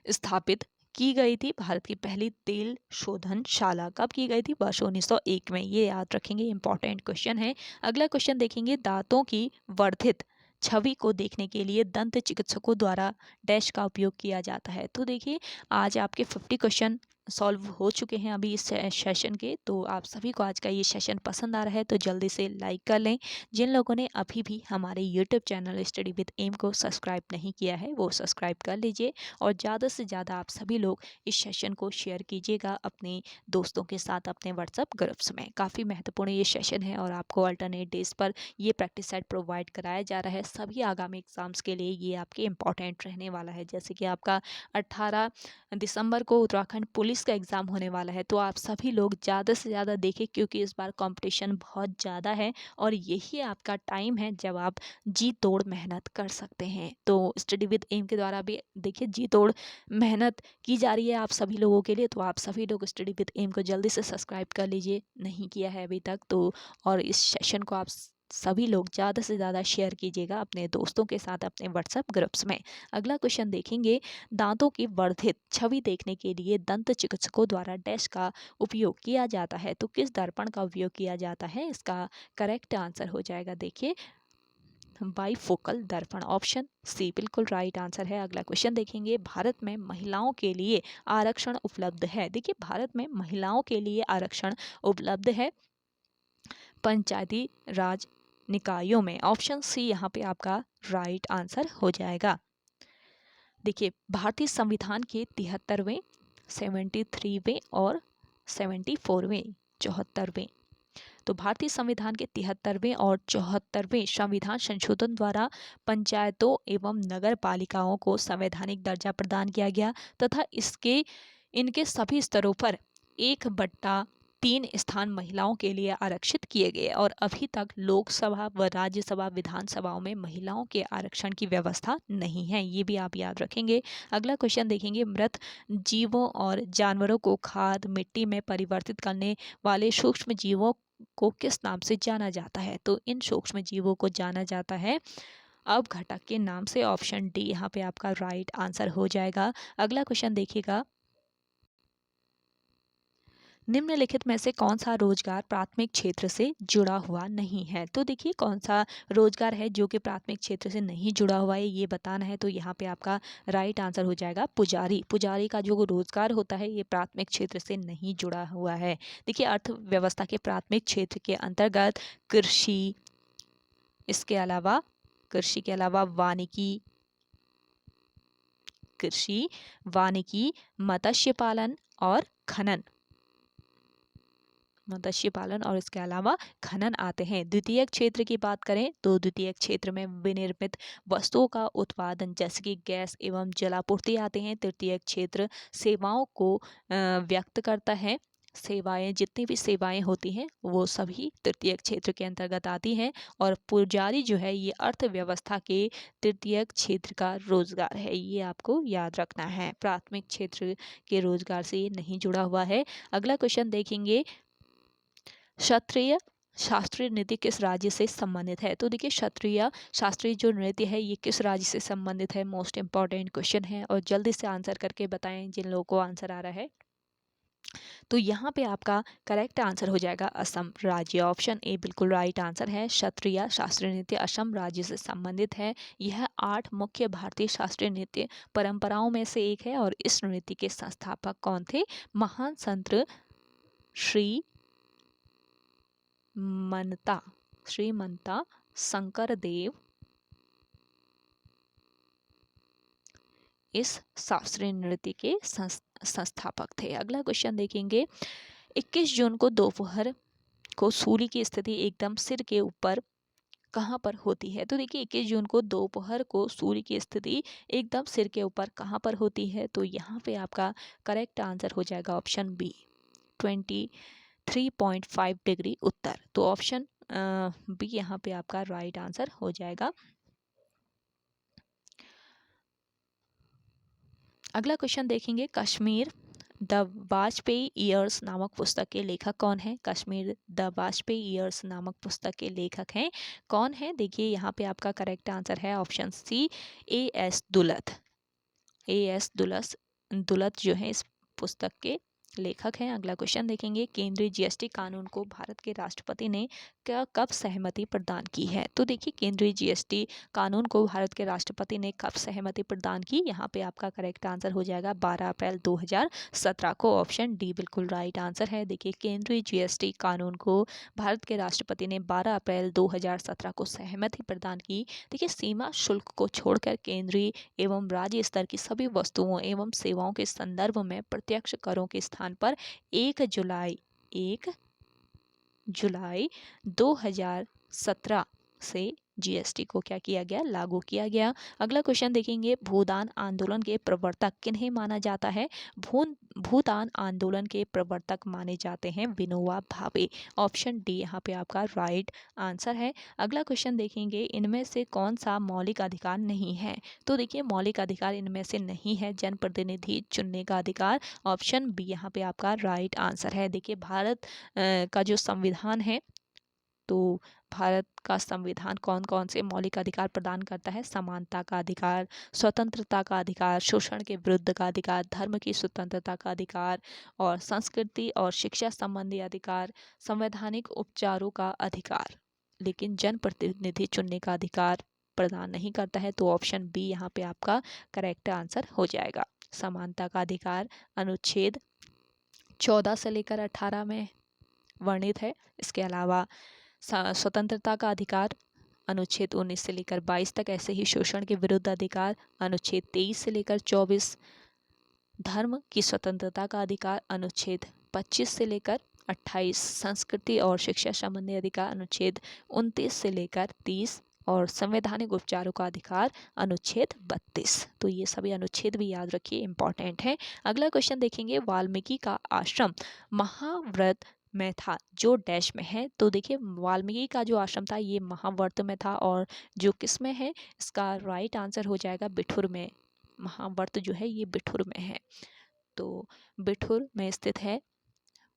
स्थापित की गई थी भारत की पहली तेल शोधनशाला। कब की गई थी? वर्ष 1901 में। ये याद रखेंगे, इंपॉर्टेंट क्वेश्चन है। अगला क्वेश्चन देखेंगे, दांतों की वर्धित छवि को देखने के लिए दंत चिकित्सकों द्वारा डैश का उपयोग किया जाता है। तो देखिए आज आपके 50 क्वेश्चन सॉल्व हो चुके हैं अभी इस सेशन के। तो आप सभी को आज का ये सेशन पसंद आ रहा है तो जल्दी से लाइक कर लें। जिन लोगों ने अभी भी हमारे YouTube channel study with M को सब्सक्राइब नहीं किया है वो सब्सक्राइब कर लीजिए और ज़्यादा से ज़्यादा आप सभी लोग इस सेशन को शेयर कीजिएगा अपने दोस्तों के साथ, अपने व्हाट्सएप ग्रुप्स में। काफ़ी महत्वपूर्ण ये सेशन है और आपको अल्टरनेट डेज पर ये प्रैक्टिस सेट प्रोवाइड कराया जा रहा है। सभी आगामी एग्जाम्स के लिए ये आपके इम्पॉर्टेंट रहने वाला है। जैसे कि आपका 18 दिसंबर को उत्तराखंड पुलिस का एग्ज़ाम होने वाला है, तो आप सभी लोग ज़्यादा से ज़्यादा देखें क्योंकि इस बार कंपटीशन बहुत ज़्यादा है और यही आपका टाइम है जब आप जी तोड़ मेहनत कर सकते हैं। तो स्टडी विद एम के द्वारा भी देखिए जी तोड़ मेहनत की जा रही है आप सभी लोगों के लिए। तो आप सभी लोग स्टडी विद एम को जल्दी से सब्सक्राइब कर लीजिए, नहीं किया है अभी तक तो। और इस सेशन को आप सभी लोग ज़्यादा से ज़्यादा शेयर कीजिएगा अपने दोस्तों के साथ, अपने व्हाट्सएप ग्रुप्स में। अगला क्वेश्चन देखेंगे, दांतों की वर्धित छवि देखने के लिए दंत चिकित्सकों द्वारा डैश का उपयोग किया जाता है। तो किस दर्पण का उपयोग किया जाता है? इसका करेक्ट आंसर हो जाएगा देखिए बाईफोकल दर्पण। ऑप्शन सी बिल्कुल राइट आंसर है। अगला क्वेश्चन देखेंगे, भारत में महिलाओं के लिए आरक्षण उपलब्ध है। देखिए भारत में महिलाओं के लिए आरक्षण उपलब्ध है पंचायती राज निकायों में। ऑप्शन सी यहाँ पे आपका राइट आंसर हो जाएगा। देखिए भारतीय संविधान के 73वें, 73वें और 74वें, 74वें, तो भारतीय संविधान के 73वें और 74वें संविधान संशोधन द्वारा पंचायतों एवं नगर पालिकाओं को संवैधानिक दर्जा प्रदान किया गया तथा इनके सभी स्तरों पर 1/3 स्थान महिलाओं के लिए आरक्षित किए गए और अभी तक लोकसभा व राज्यसभा विधानसभाओं में महिलाओं के आरक्षण की व्यवस्था नहीं है, ये भी आप याद रखेंगे। अगला क्वेश्चन देखेंगे, मृत जीवों और जानवरों को खाद मिट्टी में परिवर्तित करने वाले सूक्ष्म जीवों को किस नाम से जाना जाता है? तो इन सूक्ष्म जीवों को जाना जाता है अपघटक के नाम से। ऑप्शन डी यहाँ पे आपका राइट आंसर हो जाएगा। अगला क्वेश्चन देखिएगा, निम्नलिखित में से कौन सा रोजगार प्राथमिक क्षेत्र से जुड़ा हुआ नहीं है? तो देखिए कौन सा रोजगार है जो कि प्राथमिक क्षेत्र से नहीं जुड़ा हुआ है ये बताना है। तो यहाँ पे आपका राइट आंसर हो जाएगा पुजारी। पुजारी का जो रोजगार होता है ये प्राथमिक क्षेत्र से नहीं जुड़ा हुआ है। देखिए अर्थव्यवस्था के प्राथमिक क्षेत्र के अंतर्गत कृषि, इसके अलावा कृषि के अलावा वानिकी, मत्स्य पालन और खनन, मत्स्य पालन और इसके अलावा खनन आते हैं। द्वितीय क्षेत्र की बात करें तो द्वितीय क्षेत्र में विनिर्मित वस्तुओं का उत्पादन जैसे कि गैस एवं जलापूर्ति आते हैं। तृतीय क्षेत्र सेवाओं को व्यक्त करता है। सेवाएं, जितनी भी सेवाएं होती हैं वो सभी तृतीय क्षेत्र के अंतर्गत आती हैं और पुजारी जो है ये अर्थव्यवस्था के तृतीय क्षेत्र का रोजगार है, ये आपको याद रखना है। प्राथमिक क्षेत्र के रोजगार से ये नहीं जुड़ा हुआ है। अगला क्वेश्चन देखेंगे, क्षत्रिय शास्त्रीय नृत्य किस राज्य से संबंधित है? तो देखिए क्षत्रिय शास्त्रीय जो नृत्य है ये किस राज्य से संबंधित है? मोस्ट इंपॉर्टेंट क्वेश्चन है और जल्दी से आंसर करके बताएं जिन लोगों को आंसर आ रहा है। तो यहाँ पे आपका करेक्ट आंसर हो जाएगा असम राज्य। ऑप्शन ए बिल्कुल राइट आंसर है। क्षत्रिय शास्त्रीय नृत्य असम राज्य से संबंधित है। यह 8 मुख्य भारतीय शास्त्रीय नृत्य परंपराओं में से एक है और इस नृत्य के संस्थापक कौन थे? महान संत श्रीमंता शंकरदेव इस शास्त्रीय नृत्य के संस्थापक थे। अगला क्वेश्चन देखेंगे, 21 जून को दोपहर को सूर्य की स्थिति एकदम सिर के ऊपर कहाँ पर होती है? तो देखिए 21 जून को दोपहर को सूर्य की स्थिति एकदम सिर के ऊपर कहाँ पर होती है? तो यहाँ पे आपका करेक्ट आंसर हो जाएगा ऑप्शन बी, 23.5 डिग्री उत्तर। तो ऑप्शन बी यहाँ पे आपका राइट आंसर हो जाएगा। अगला क्वेश्चन देखेंगे, कश्मीर द वाजपेयी ईयर्स नामक पुस्तक के लेखक कौन है? कश्मीर द वाजपेयी ईयर्स नामक पुस्तक के लेखक हैं कौन है? देखिए यहाँ पे आपका करेक्ट आंसर है option C, A S Dulat. A S Dulat जो है इस पुस्तक के लेखक हैं। अगला क्वेश्चन देखेंगे, केंद्रीय जीएसटी कानून को भारत के राष्ट्रपति ने कब सहमति प्रदान की है? तो देखिए केंद्रीय जीएसटी कानून को भारत के राष्ट्रपति ने कब सहमति प्रदान की? यहाँ पे आपका करेक्ट आंसर हो जाएगा 12 अप्रैल 2017 को। ऑप्शन डी बिल्कुल राइट आंसर है। देखिए केंद्रीय जीएसटी कानून को भारत के राष्ट्रपति ने 12 अप्रैल 2017 को सहमति प्रदान की। देखिए सीमा शुल्क को छोड़कर केंद्रीय एवं राज्य स्तर की सभी वस्तुओं एवं सेवाओं के संदर्भ में प्रत्यक्ष करों के स्थान पर 1 जुलाई 2017 से जीएसटी को क्या किया गया? लागू किया गया। अगला क्वेश्चन देखेंगे, भूदान आंदोलन के प्रवर्तक किन्हें माना जाता है? भूदान आंदोलन के प्रवर्तक माने जाते हैं विनोबा भावे। ऑप्शन डी यहाँ पे आपका राइट आंसर है। अगला क्वेश्चन देखेंगे, इनमें से कौन सा मौलिक अधिकार नहीं है? तो देखिए मौलिक अधिकार इनमें से नहीं है जनप्रतिनिधि चुनने का अधिकार। ऑप्शन बी यहाँ पे आपका राइट आंसर है। देखिए भारत का जो संविधान है, तो भारत का संविधान कौन कौन से मौलिक अधिकार प्रदान करता है? समानता का अधिकार, स्वतंत्रता का अधिकार, शोषण के विरुद्ध का अधिकार, धर्म की स्वतंत्रता का अधिकार और संस्कृति और शिक्षा संबंधी अधिकार, संवैधानिक उपचारों का अधिकार, लेकिन जनप्रतिनिधि चुनने का अधिकार प्रदान नहीं करता है। तो ऑप्शन बी यहाँ पे आपका करेक्ट आंसर हो जाएगा। समानता का अधिकार अनुच्छेद 14 से लेकर 18 में वर्णित है। इसके अलावा स्वतंत्रता का अधिकार अनुच्छेद 19 से लेकर 22 तक, ऐसे ही शोषण के विरुद्ध अधिकार अनुच्छेद 23 से लेकर 24, धर्म की स्वतंत्रता का अधिकार अनुच्छेद 25 से लेकर 28, संस्कृति और शिक्षा संबंधी अधिकार अनुच्छेद 29 से लेकर 30 और संवैधानिक उपचारों का अधिकार अनुच्छेद 32। तो ये सभी अनुच्छेद भी याद रखिए, इंपॉर्टेंट है। अगला क्वेश्चन देखेंगे, वाल्मीकि का आश्रम महाव्रत में था जो डैश में है? तो देखिए वाल्मीकि का जो आश्रम था ये महाव्रत में था और जो किस में है? इसका राइट आंसर हो जाएगा बिठुर में। महाव्रत जो है ये बिठुर में है, तो बिठुर में स्थित है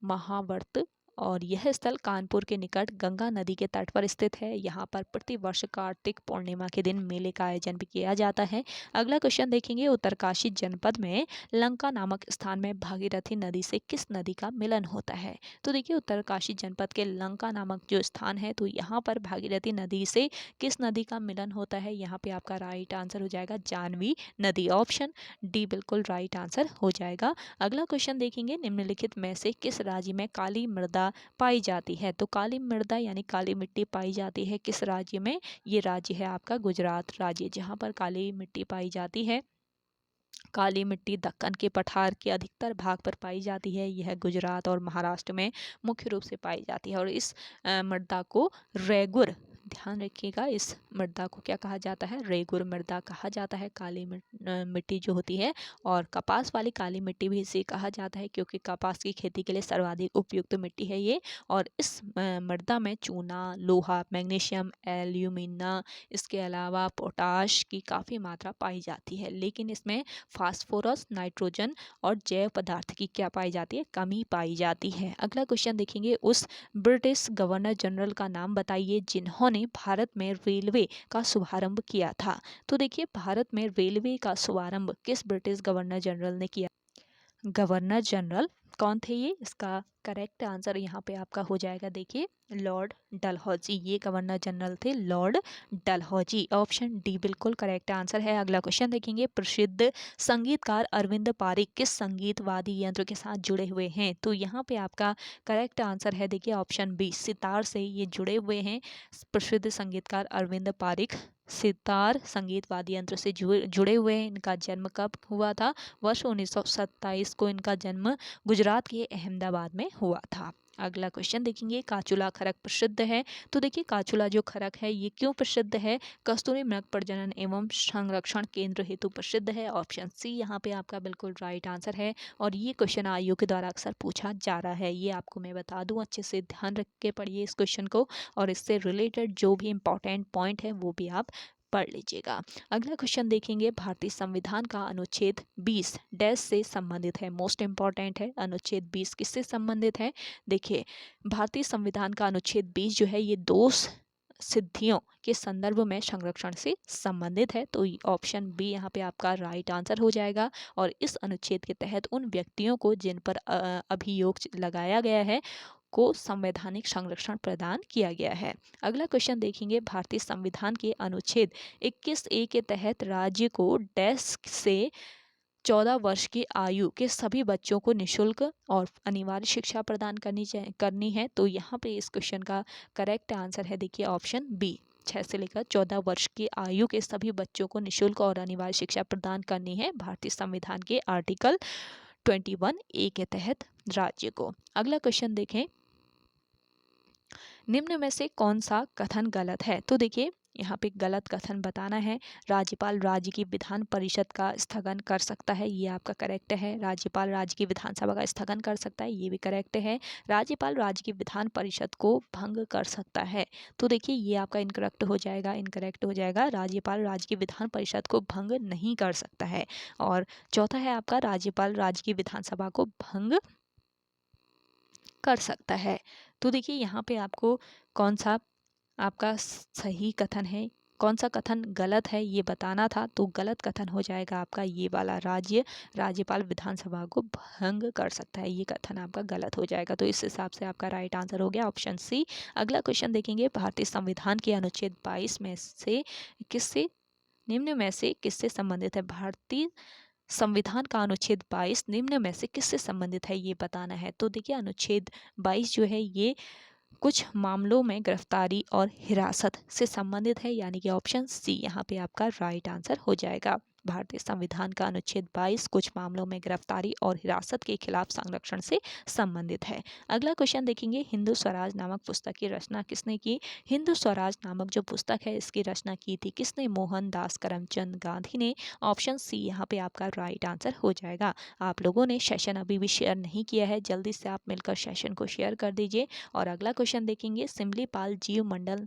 महाव्रत और यह स्थल कानपुर के निकट गंगा नदी के तट पर स्थित है। यहाँ पर प्रतिवर्ष कार्तिक पूर्णिमा के दिन मेले का आयोजन भी किया जाता है। अगला क्वेश्चन देखेंगे, उत्तरकाशी जनपद में लंका नामक स्थान में भागीरथी नदी से किस नदी का मिलन होता है? तो देखिए उत्तरकाशी जनपद के लंका नामक जो स्थान है, तो यहाँ पर भागीरथी नदी से किस नदी का मिलन होता है? यहाँ पे आपका राइट आंसर हो जाएगा जानवी नदी। ऑप्शन डी बिल्कुल राइट आंसर हो जाएगा। अगला क्वेश्चन देखेंगे, निम्नलिखित में से किस राज्य में काली मृदा पाई जाती है? तो काली मृदा यानी काली मिट्टी पाई जाती है किस राज्य में? ये राज्य है आपका गुजरात राज्य, जहाँ पर काली मिट्टी पाई जाती है। काली मिट्टी दक्कन के पठार के अधिकतर भाग पर पाई जाती है। यह गुजरात और महाराष्ट्र में मुख्य रूप से पाई जाती है और इस मृदा को रेगुर, ध्यान रखिएगा, इस मृदा को क्या कहा जाता है? रेगुर मृदा कहा जाता है। काली मिट्टी जो होती है, और कपास वाली काली मिट्टी भी इसे कहा जाता है क्योंकि कपास की खेती के लिए सर्वाधिक उपयुक्त मिट्टी है ये। और इस मृदा में चूना, लोहा, मैग्नीशियम, एल्यूमिना, इसके अलावा पोटाश की काफ़ी मात्रा पाई जाती है, लेकिन इसमें फास्फोरस, नाइट्रोजन और जैव पदार्थ की क्या पाई जाती है? कमी पाई जाती है। अगला क्वेश्चन देखेंगे, उस ब्रिटिश गवर्नर जनरल का नाम बताइए जिन्होंने भारत में रेलवे का शुभारंभ किया था। तो देखिए भारत में रेलवे का शुभारंभ किस ब्रिटिश गवर्नर जनरल ने किया? गवर्नर जनरल कौन थे ये? इसका करेक्ट आंसर यहाँ पे आपका हो जाएगा, देखिए लॉर्ड डलहौजी, ये गवर्नर जनरल थे लॉर्ड डलहौजी। ऑप्शन डी बिल्कुल करेक्ट आंसर है। अगला क्वेश्चन देखेंगे, प्रसिद्ध संगीतकार अरविंद पारिक किस संगीतवादी यंत्र के साथ जुड़े हुए हैं? तो यहाँ पे आपका करेक्ट आंसर है, देखिए ऑप्शन बी, सितार से ये जुड़े हुए हैं प्रसिद्ध संगीतकार अरविंद पारिक सितार संगीत वाद्य यंत्र से जुड़े हुए हैं। इनका जन्म कब हुआ था? वर्ष 1927 को इनका जन्म गुजरात के अहमदाबाद में हुआ था। अगला क्वेश्चन देखेंगे, काचुला खरक प्रसिद्ध है। तो देखिए काचुला जो खरक है ये क्यों प्रसिद्ध है? कस्तूरी मृग प्रजनन एवं संरक्षण केंद्र हेतु प्रसिद्ध है। ऑप्शन सी यहाँ पे आपका बिल्कुल राइट आंसर है। और ये क्वेश्चन आयोग के द्वारा अक्सर पूछा जा रहा है, ये आपको मैं बता दूं, अच्छे से ध्यान रख के पढ़िए इस क्वेश्चन को, और इससे रिलेटेड जो भी इंपॉर्टेंट पॉइंट है वो भी आप पढ़ लीजिएगा। अगला क्वेश्चन देखेंगे, भारतीय संविधान का अनुच्छेद 20 डैश से संबंधित है। मोस्ट इंपॉर्टेंट है, अनुच्छेद 20 किससे संबंधित है? देखिए भारतीय संविधान का अनुच्छेद 20 जो है ये दो सिद्धियों के संदर्भ में संरक्षण से संबंधित है। तो ऑप्शन बी यहाँ पे आपका राइट आंसर हो जाएगा। और इस अनुच्छेद के तहत उन व्यक्तियों को जिन पर अभियोग लगाया गया है को संवैधानिक संरक्षण प्रदान किया गया है। अगला क्वेश्चन देखेंगे, भारतीय संविधान के अनुच्छेद 21A के तहत राज्य को डैश से 14 वर्ष की आयु के सभी बच्चों को निःशुल्क और अनिवार्य शिक्षा प्रदान करनी है। तो यहाँ पे इस क्वेश्चन का करेक्ट आंसर है, देखिए ऑप्शन बी, 6 से लेकर 14 वर्ष की आयु के सभी बच्चों को निःशुल्क और अनिवार्य शिक्षा प्रदान करनी है भारतीय संविधान के आर्टिकल 21A के तहत राज्य को। अगला क्वेश्चन देखें, निम्न में से कौन सा कथन गलत है? तो देखिए यहाँ पे गलत कथन बताना है। राज्यपाल राज्य की विधान परिषद का स्थगन कर सकता है, ये आपका करेक्ट है। राज्यपाल राज्य की विधानसभा का स्थगन कर सकता है, ये भी करेक्ट है। राज्यपाल राज्य की विधान परिषद को भंग कर सकता है, तो देखिए ये आपका इनकरेक्ट हो जाएगा, इनकरेक्ट हो जाएगा। राज्यपाल राज्य की विधान परिषद को भंग नहीं कर सकता है। और चौथा है आपका, राज्यपाल राज्य की विधानसभा को भंग कर सकता है। तो देखिए यहाँ पे आपको कौन सा आपका सही कथन है, कौन सा कथन गलत है ये बताना था। तो गलत कथन हो जाएगा आपका ये वाला, राज्यपाल विधानसभा को भंग कर सकता है, ये कथन आपका गलत हो जाएगा। तो इस हिसाब से आपका राइट आंसर हो गया ऑप्शन सी। अगला क्वेश्चन देखेंगे, भारतीय संविधान के अनुच्छेद 22 में से किससे, निम्न में से किससे संबंधित है? भारतीय संविधान का अनुच्छेद 22 निम्न में से किससे संबंधित है ये बताना है। तो देखिए अनुच्छेद 22 जो है ये कुछ मामलों में गिरफ्तारी और हिरासत से संबंधित है, यानी कि ऑप्शन सी यहाँ पे आपका राइट आंसर हो जाएगा। भारतीय संविधान का अनुच्छेद 22 कुछ मामलों में गिरफ्तारी और हिरासत के खिलाफ संरक्षण से संबंधित है। अगला क्वेश्चन देखेंगे, हिंदू स्वराज नामक पुस्तक की रचना किसने की? हिंदू स्वराज नामक जो पुस्तक है इसकी रचना की थी किसने? मोहनदास करमचंद गांधी ने। ऑप्शन सी यहाँ पे आपका राइट आंसर हो जाएगा। आप लोगों ने सेशन अभी भी शेयर नहीं किया है, जल्दी से आप मिलकर सेशन को शेयर कर दीजिए। और अगला क्वेश्चन देखेंगे, सिमलीपाल जीव मंडल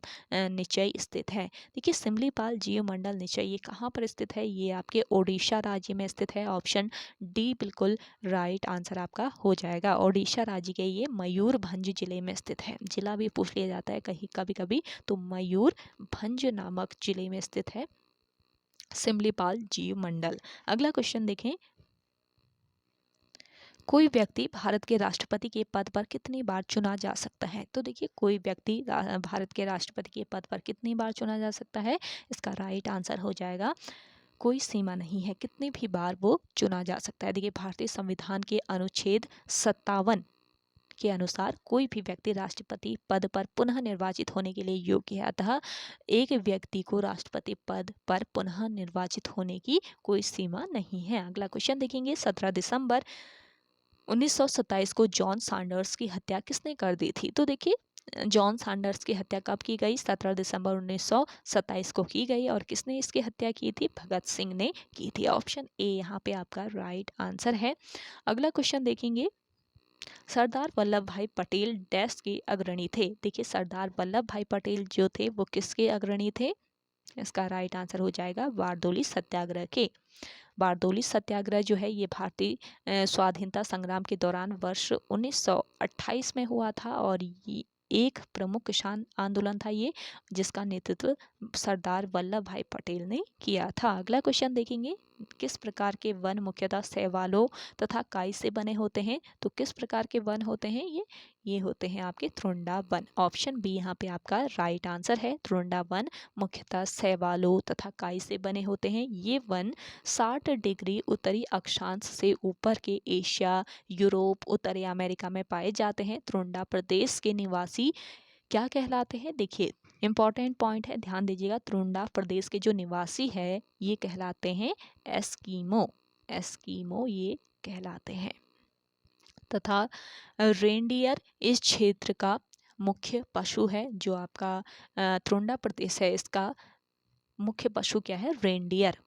निश्चय स्थित है। देखिए सिमलीपाल जीव मंडल निश्चय ये कहाँ पर स्थित है? ये आपके ओडिशा राज्य में स्थित है। ऑप्शन डी बिल्कुल राइट आंसर आपका हो जाएगा। ओडिशा राज्य के ये मयूरभंज जिले में स्थित है, जिला भी पूछ लिया जाता है कहीं कभी कभी, तो मयूरभंज नामक जिले में स्थित है सिमलीपाल जीव मंडल। अगला क्वेश्चन देखें, कोई व्यक्ति भारत के राष्ट्रपति के पद पर कितनी बार चुना जा सकता है? तो देखिए कोई व्यक्ति भारत के राष्ट्रपति के पद पर कितनी बार चुना जा सकता है? इसका राइट आंसर हो जाएगा, कोई सीमा नहीं है, कितनी भी बार वो चुना जा सकता है। देखिए भारतीय संविधान के अनुच्छेद 57 के अनुसार कोई भी व्यक्ति राष्ट्रपति पद पर पुनः निर्वाचित होने के लिए योग्य है, अतः एक व्यक्ति को राष्ट्रपति पद पर पुनः निर्वाचित होने की कोई सीमा नहीं है। अगला क्वेश्चन देखेंगे, 17 दिसंबर 1927 को जॉन सैंडर्स की हत्या किसने कर दी थी? तो देखिए जॉन सैंडर्स की हत्या कब की गई? 17 दिसंबर 1927 को की गई। और किसने इसकी हत्या की थी? भगत सिंह ने की थी। ऑप्शन ए यहाँ पे आपका राइट आंसर है। अगला क्वेश्चन देखेंगे, सरदार वल्लभ भाई पटेल डैश के अग्रणी थे। देखिए सरदार वल्लभ भाई पटेल जो थे वो किसके अग्रणी थे? इसका राइट आंसर हो जाएगा बारदोली सत्याग्रह के। बारदोली सत्याग्रह जो है ये भारतीय स्वाधीनता संग्राम के दौरान वर्ष 1928 में हुआ था, और ये एक प्रमुख किसान आंदोलन था ये, जिसका नेतृत्व सरदार वल्लभ भाई पटेल ने किया था। अगला क्वेश्चन देखेंगे, किस प्रकार के वन मुख्यतः शैवालों तथा काई से बने होते हैं? तो किस प्रकार के वन होते हैं ये होते हैं आपके त्रुंडा वन। ऑप्शन बी यहाँ पे आपका राइट आंसर है। त्रुंडा वन मुख्यतः शैवालों तथा काई से बने होते हैं। ये वन 60 डिग्री उत्तरी अक्षांश से ऊपर के एशिया, यूरोप, उत्तरी अमेरिका में पाए जाते हैं। त्रुंडा प्रदेश के निवासी क्या कहलाते हैं? देखिए इम्पॉर्टेंट पॉइंट है, ध्यान दीजिएगा। त्रुंडा प्रदेश के जो निवासी है ये कहलाते हैं एस्कीमो, एस्कीमो ये कहलाते हैं। तथा रेनडियर इस क्षेत्र का मुख्य पशु है। जो आपका त्रुंडा प्रदेश है इसका मुख्य पशु क्या है? रेनडियर।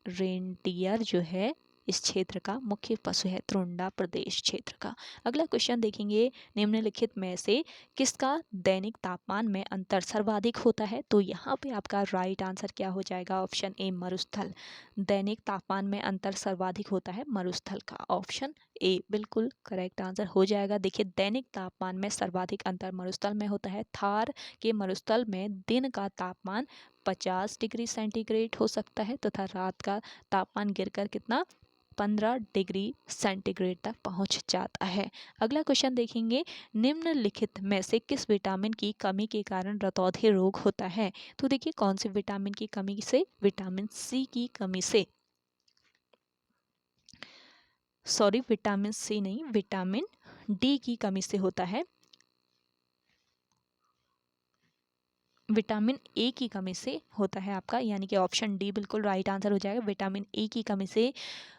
रेनडियर जो है इस क्षेत्र का मुख्य पशु है, त्रुंडा प्रदेश क्षेत्र का। अगला क्वेश्चन देखेंगे, निम्नलिखित में से किसका दैनिक तापमान में अंतर सर्वाधिक होता है? तो यहाँ पे आपका राइट आंसर क्या हो जाएगा? ऑप्शन ए मरुस्थल। दैनिक तापमान में अंतर सर्वाधिक होता है मरुस्थल का। ऑप्शन ए बिल्कुल करेक्ट आंसर हो जाएगा। देखिए, दैनिक तापमान में सर्वाधिक अंतर मरुस्थल में होता है। थार के मरुस्थल में दिन का तापमान 50 डिग्री सेंटीग्रेड हो सकता है तथा रात का तापमान गिरकर कितना? 15 डिग्री सेंटीग्रेड तक पहुंच जाता है। अगला क्वेश्चन देखेंगे, निम्नलिखित में से किस विटामिन की कमी के कारण रतौंधी रोग होता है? तो देखिए, कौन से विटामिन की कमी से? विटामिन सी की कमी से। सॉरी, विटामिन सी नहीं, विटामिन डी की कमी से होता है। विटामिन ए की कमी से होता है आपका, यानी कि ऑप्शन डी बिल्कुल राइट आंसर हो जाएगा। विटामिन ए की कमी से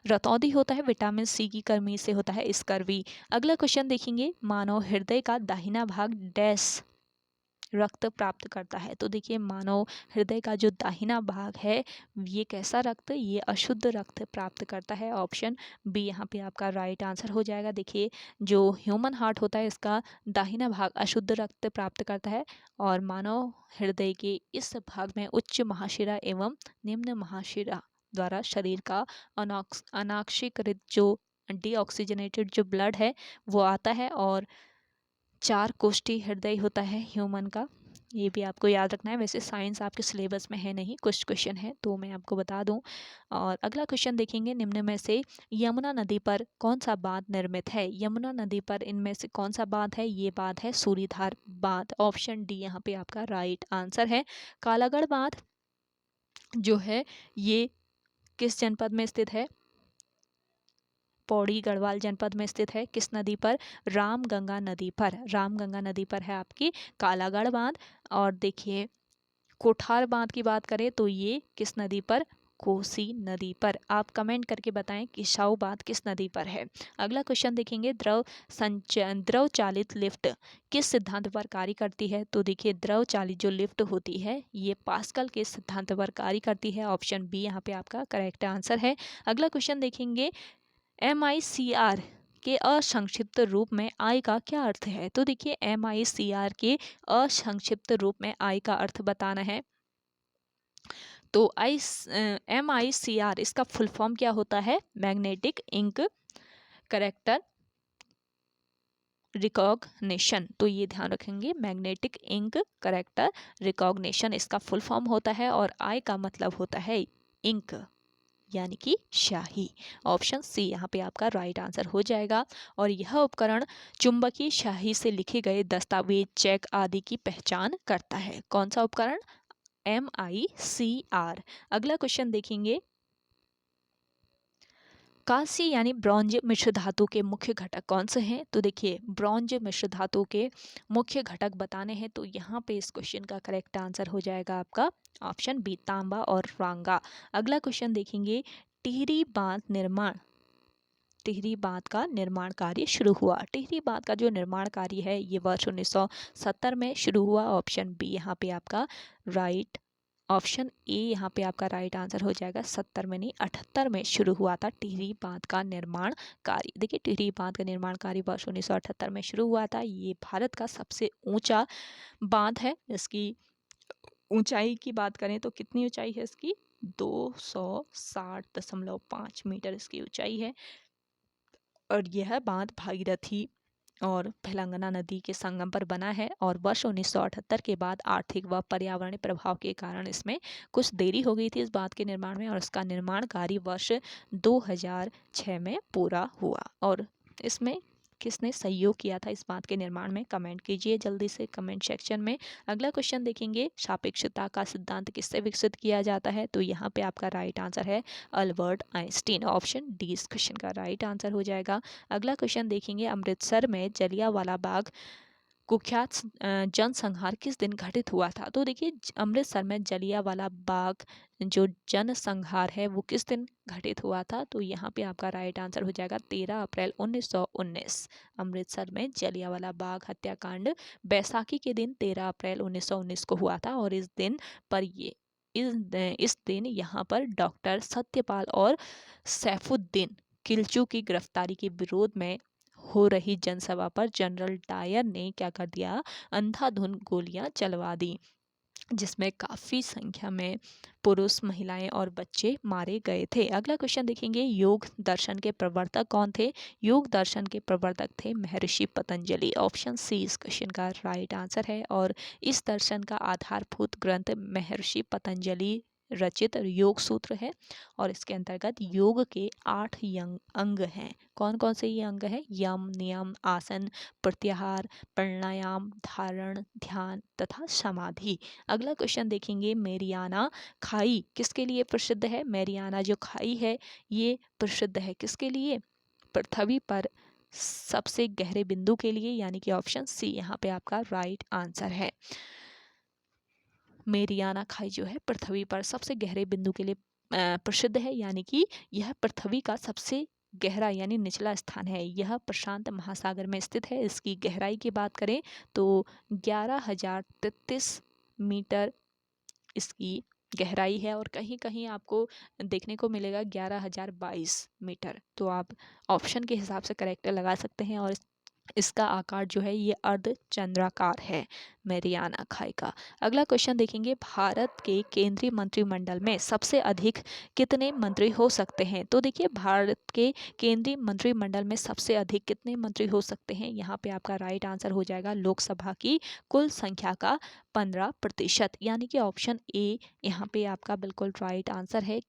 रतौंधी होता है। विटामिन सी की कमी से होता है स्कर्वी। अगला क्वेश्चन देखेंगे, मानव हृदय का दाहिना भाग डैश रक्त प्राप्त करता है? तो देखिए, मानव हृदय का जो दाहिना भाग है ये कैसा रक्त? ये अशुद्ध रक्त प्राप्त करता है। ऑप्शन बी यहाँ पे आपका राइट आंसर हो जाएगा। देखिए, जो ह्यूमन हार्ट होता है इसका दाहिना भाग अशुद्ध रक्त प्राप्त करता है और मानव हृदय के इस भाग में उच्च महाशिरा एवं निम्न महाशिरा द्वारा शरीर का अनाक्षीकृत जो डीऑक्सीजनेटेड जो ब्लड है वो आता है। और 4 कोष्ठी हृदय होता है ह्यूमन का, ये भी आपको याद रखना है। वैसे साइंस आपके सिलेबस में है नहीं, कुछ क्वेश्चन है तो मैं आपको बता दूं। और अगला क्वेश्चन देखेंगे, निम्न में से यमुना नदी पर कौन सा बांध निर्मित है? यमुना नदी पर इनमें से कौन सा बांध है? ये बांध है सूरीधार बांध। ऑप्शन डी यहाँ पे आपका राइट आंसर है। कालागढ़ बांध जो है ये किस जनपद में स्थित है? पौड़ी गढ़वाल जनपद में स्थित है। किस नदी पर? रामगंगा नदी पर। रामगंगा नदी पर है आपकी कालागढ़ बांध। और देखिए, कोठार बांध की बात करें तो ये किस नदी पर? कोसी नदी पर। आप कमेंट करके बताएं कि किसाऊ बांध किस नदी पर है। अगला क्वेश्चन देखेंगे, द्रव चालित लिफ्ट किस सिद्धांत पर कार्य करती है? तो देखिए, द्रव चालित जो लिफ्ट होती है ये पास्कल के सिद्धांत पर कार्य करती है। ऑप्शन बी यहाँ पे आपका करेक्ट आंसर है। अगला क्वेश्चन देखेंगे, MICR के असंक्षिप्त रूप में आई का क्या अर्थ है? तो देखिए, MICR के असंक्षिप्त रूप में आई का अर्थ बताना है। तो MICR इसका फुल फॉर्म क्या होता है? Magnetic ink character recognition. तो ये ध्यान रखेंगे, मैग्नेटिक इंक कैरेक्टर रिकॉग्निशन इसका फुल फॉर्म होता है। और आई का मतलब होता है इंक, यानी कि शाही। ऑप्शन सी यहाँ पे आपका राइट आंसर हो जाएगा। और यह उपकरण चुंबकीय शाही से लिखे गए दस्तावेज, चेक आदि की पहचान करता है। कौन सा उपकरण? MICR। अगला क्वेश्चन देखेंगे, कांस्य यानी ब्रॉन्ज मिश्र धातु के मुख्य घटक कौन से हैं? तो देखिए, ब्रॉन्ज मिश्र धातु के मुख्य घटक बताने हैं तो यहाँ पे इस क्वेश्चन का करेक्ट आंसर हो जाएगा आपका ऑप्शन बी, तांबा और रांगा। अगला क्वेश्चन देखेंगे, टिहरी बांध निर्माण, टिहरी बांध का निर्माण कार्य शुरू हुआ। टिहरी बांध का जो निर्माण कार्य है ये वर्ष 1970 में शुरू हुआ। ऑप्शन बी यहाँ पे आपका राइट, ऑप्शन ए यहाँ पे आपका राइट आंसर हो जाएगा। 70 में नहीं, 78 में शुरू हुआ था टिहरी बांध का निर्माण कार्य। देखिए, टिहरी बांध का निर्माण कार्य वर्ष 1978 में शुरू हुआ था। ये भारत का सबसे ऊंचा बांध है। इसकी ऊंचाई की बात करें तो कितनी ऊंचाई है इसकी? 260.5 मीटर इसकी ऊंचाई है। और यह बांध भागीरथी और तेलंगाना नदी के संगम पर बना है। और वर्ष 1978 के बाद आर्थिक व पर्यावरणीय प्रभाव के कारण इसमें कुछ देरी हो गई थी इस बांध के निर्माण में। और इसका निर्माण कार्य वर्ष 2006 में पूरा हुआ। और इसमें किसने सहयोग किया था इस बांध के निर्माण में? कमेंट कीजिए जल्दी से कमेंट सेक्शन में। अगला क्वेश्चन देखेंगे, सापेक्षता का सिद्धांत किससे विकसित किया जाता है? तो यहाँ पे आपका राइट आंसर है अल्बर्ट आइंस्टीन। ऑप्शन डी इस क्वेश्चन का राइट आंसर हो जाएगा। अगला क्वेश्चन देखेंगे, अमृतसर में जलियांवाला बाग कुख्यात जनसंहार किस दिन घटित हुआ था? तो देखिए अमृतसर में जलियांवाला बाग जो जनसंहार है वो किस दिन घटित हुआ था? तो यहाँ पे आपका राइट आंसर हो जाएगा 13 अप्रैल 1919। अमृतसर में जलियांवाला बाग हत्याकांड बैसाखी के दिन 13 अप्रैल 1919 को हुआ था और इस दिन पर ये इस दिन यहाँ पर डॉक्टर सत्यपाल और सैफुद्दीन किलचू की गिरफ्तारी के विरोध में हो रही जनसभा पर जनरल डायर ने क्या कर दिया, अंधाधुंध गोलियां चलवा दी, जिसमें काफ़ी संख्या में पुरुष, महिलाएं और बच्चे मारे गए थे। अगला क्वेश्चन देखेंगे, योग दर्शन के प्रवर्तक कौन थे? योग दर्शन के प्रवर्तक थे महर्षि पतंजलि। ऑप्शन सी इस क्वेश्चन का राइट आंसर है और इस दर्शन का आधारभूत ग्रंथ महर्षि पतंजलि रचित योग सूत्र है और इसके अंतर्गत योग के 8 अंग हैं। कौन कौन से ये अंग हैं? यम, नियम, आसन, प्रत्याहार, प्राणायाम, धारण, ध्यान तथा समाधि। अगला क्वेश्चन देखेंगे, मेरियाना खाई किसके लिए प्रसिद्ध है? मेरियाना जो खाई है ये प्रसिद्ध है किसके लिए? पृथ्वी पर सबसे गहरे बिंदु के लिए, यानी कि ऑप्शन सी यहाँ पे आपका राइट आंसर है। मेरियाना खाई जो है पृथ्वी पर सबसे गहरे बिंदु के लिए प्रसिद्ध है, यानी कि यह पृथ्वी का सबसे गहरा यानी निचला स्थान है। यह प्रशांत महासागर में स्थित है। इसकी गहराई की बात करें तो 11,033 मीटर इसकी गहराई है और कहीं कहीं आपको देखने को मिलेगा 11,022 मीटर। तो आप ऑप्शन के हिसाब से करेक्ट लगा सकते हैं और इसका आकार जो है ये अर्ध चंद्राकार है मेरियाना खाई का। अगला क्वेश्चन देखेंगे, भारत के केंद्रीय मंत्रिमंडल में सबसे अधिक कितने मंत्री हो सकते हैं? तो देखिए भारत के केंद्रीय मंत्रिमंडल में सबसे अधिक कितने मंत्री हो सकते हैं? यहाँ पे आपका राइट आंसर हो जाएगा लोकसभा की कुल संख्या का 15%, यानी कि ऑप्शन ए यहाँ पे आपका बिल्कुल राइट आंसर है।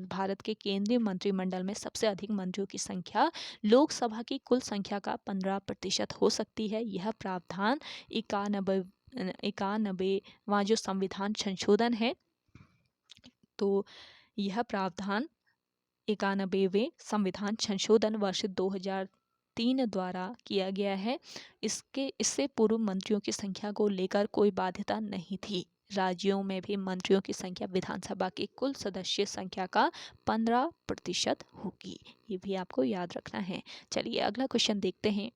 भारत के केंद्रीय मंत्रिमंडल में सबसे अधिक मंत्रियों की संख्या लोकसभा की कुल संख्या का 15% हो सकती है। यह प्रावधान 91वां जो संविधान संशोधन है, तो यह प्रावधान 91वें संविधान संशोधन वर्ष 2003 द्वारा किया गया है। इससे पूर्व मंत्रियों की संख्या को लेकर कोई बाध्यता नहीं थी। राज्यों में भी मंत्रियों की संख्या विधानसभा की कुल सदस्य संख्या का 15% होगी। ये भी आपको याद रखना है। चलिए अगला क्वेश्चन देखते हैं,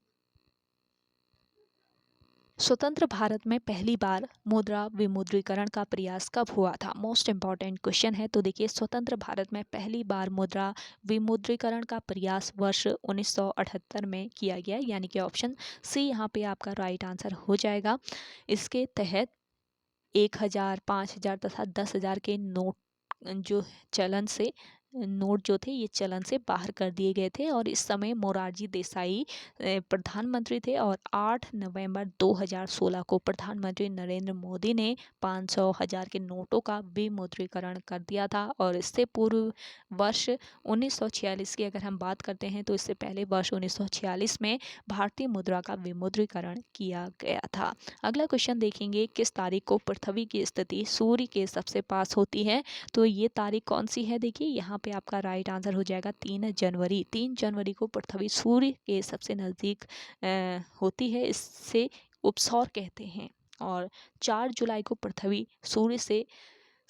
स्वतंत्र भारत में पहली बार मुद्रा विमुद्रीकरण का प्रयास कब हुआ था? मोस्ट इंपॉर्टेंट क्वेश्चन है। तो देखिए स्वतंत्र भारत में पहली बार मुद्रा विमुद्रीकरण का प्रयास वर्ष 1978 में किया गया, यानी कि ऑप्शन सी यहाँ पे आपका राइट आंसर हो जाएगा। इसके तहत 1,000, 5,000 तथा 10,000 के नोट जो चलन से नोट जो थे ये चलन से बाहर कर दिए गए थे और इस समय मोरारजी देसाई प्रधानमंत्री थे और 8 नवंबर 2016 को प्रधानमंत्री नरेंद्र मोदी ने 500, 1,000 के नोटों का विमुद्रीकरण कर दिया था। और इससे पूर्व वर्ष 1946 की अगर हम बात करते हैं तो इससे पहले वर्ष 1946 में भारतीय मुद्रा का विमुद्रीकरण किया गया था। अगला क्वेश्चन देखेंगे, किस तारीख को पृथ्वी की स्थिति सूर्य के सबसे पास होती है? तो ये तारीख कौन सी है? देखिए यहाँ पे आपका राइट आंसर हो जाएगा 3 जनवरी। 3 जनवरी को पृथ्वी सूर्य के सबसे नज़दीक होती है, इससे उपसौर कहते हैं। और 4 जुलाई को पृथ्वी सूर्य से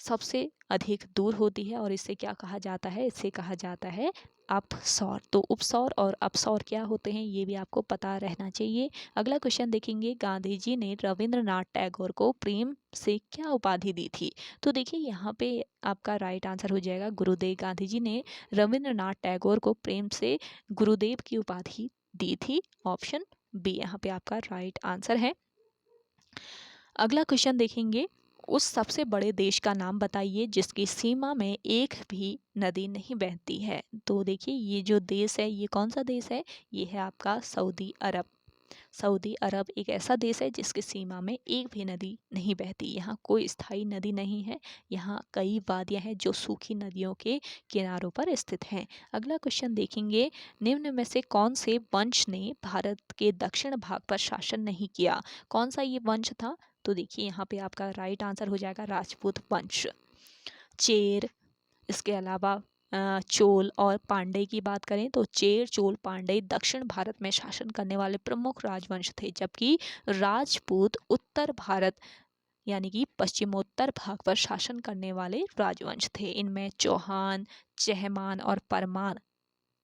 सबसे अधिक दूर होती है और इसे क्या कहा जाता है? इसे कहा जाता है अपसौर। तो उपसौर और अपसौर क्या होते हैं ये भी आपको पता रहना चाहिए। अगला क्वेश्चन देखेंगे, गांधी जी ने रविंद्रनाथ टैगोर को प्रेम से क्या उपाधि दी थी? तो देखिए यहाँ पे आपका राइट आंसर हो जाएगा गुरुदेव। गांधी जी ने रविंद्रनाथ टैगोर को प्रेम से गुरुदेव की उपाधि दी थी। ऑप्शन बी यहाँ पे आपका राइट आंसर है। अगला क्वेश्चन देखेंगे, उस सबसे बड़े देश का नाम बताइए जिसकी सीमा में एक भी नदी नहीं बहती है। तो देखिए ये जो देश है ये कौन सा देश है? ये है आपका सऊदी अरब। सऊदी अरब एक ऐसा देश है जिसकी सीमा में एक भी नदी नहीं बहती। यहाँ कोई स्थायी नदी नहीं है। यहाँ कई वादियाँ हैं जो सूखी नदियों के किनारों पर स्थित हैं। अगला क्वेश्चन देखेंगे, निम्न में से कौन से वंश ने भारत के दक्षिण भाग पर शासन नहीं किया? कौन सा ये वंश था? तो देखिए यहाँ पे आपका राइट आंसर हो जाएगा राजपूत वंश। चेर, इसके अलावा चोल और पांडे की बात करें तो चेर, चोल, पांडे दक्षिण भारत में शासन करने वाले प्रमुख राजवंश थे, जबकि राजपूत उत्तर भारत यानी कि पश्चिमोत्तर भाग पर शासन करने वाले राजवंश थे। इनमें चौहान, चहमान और परमार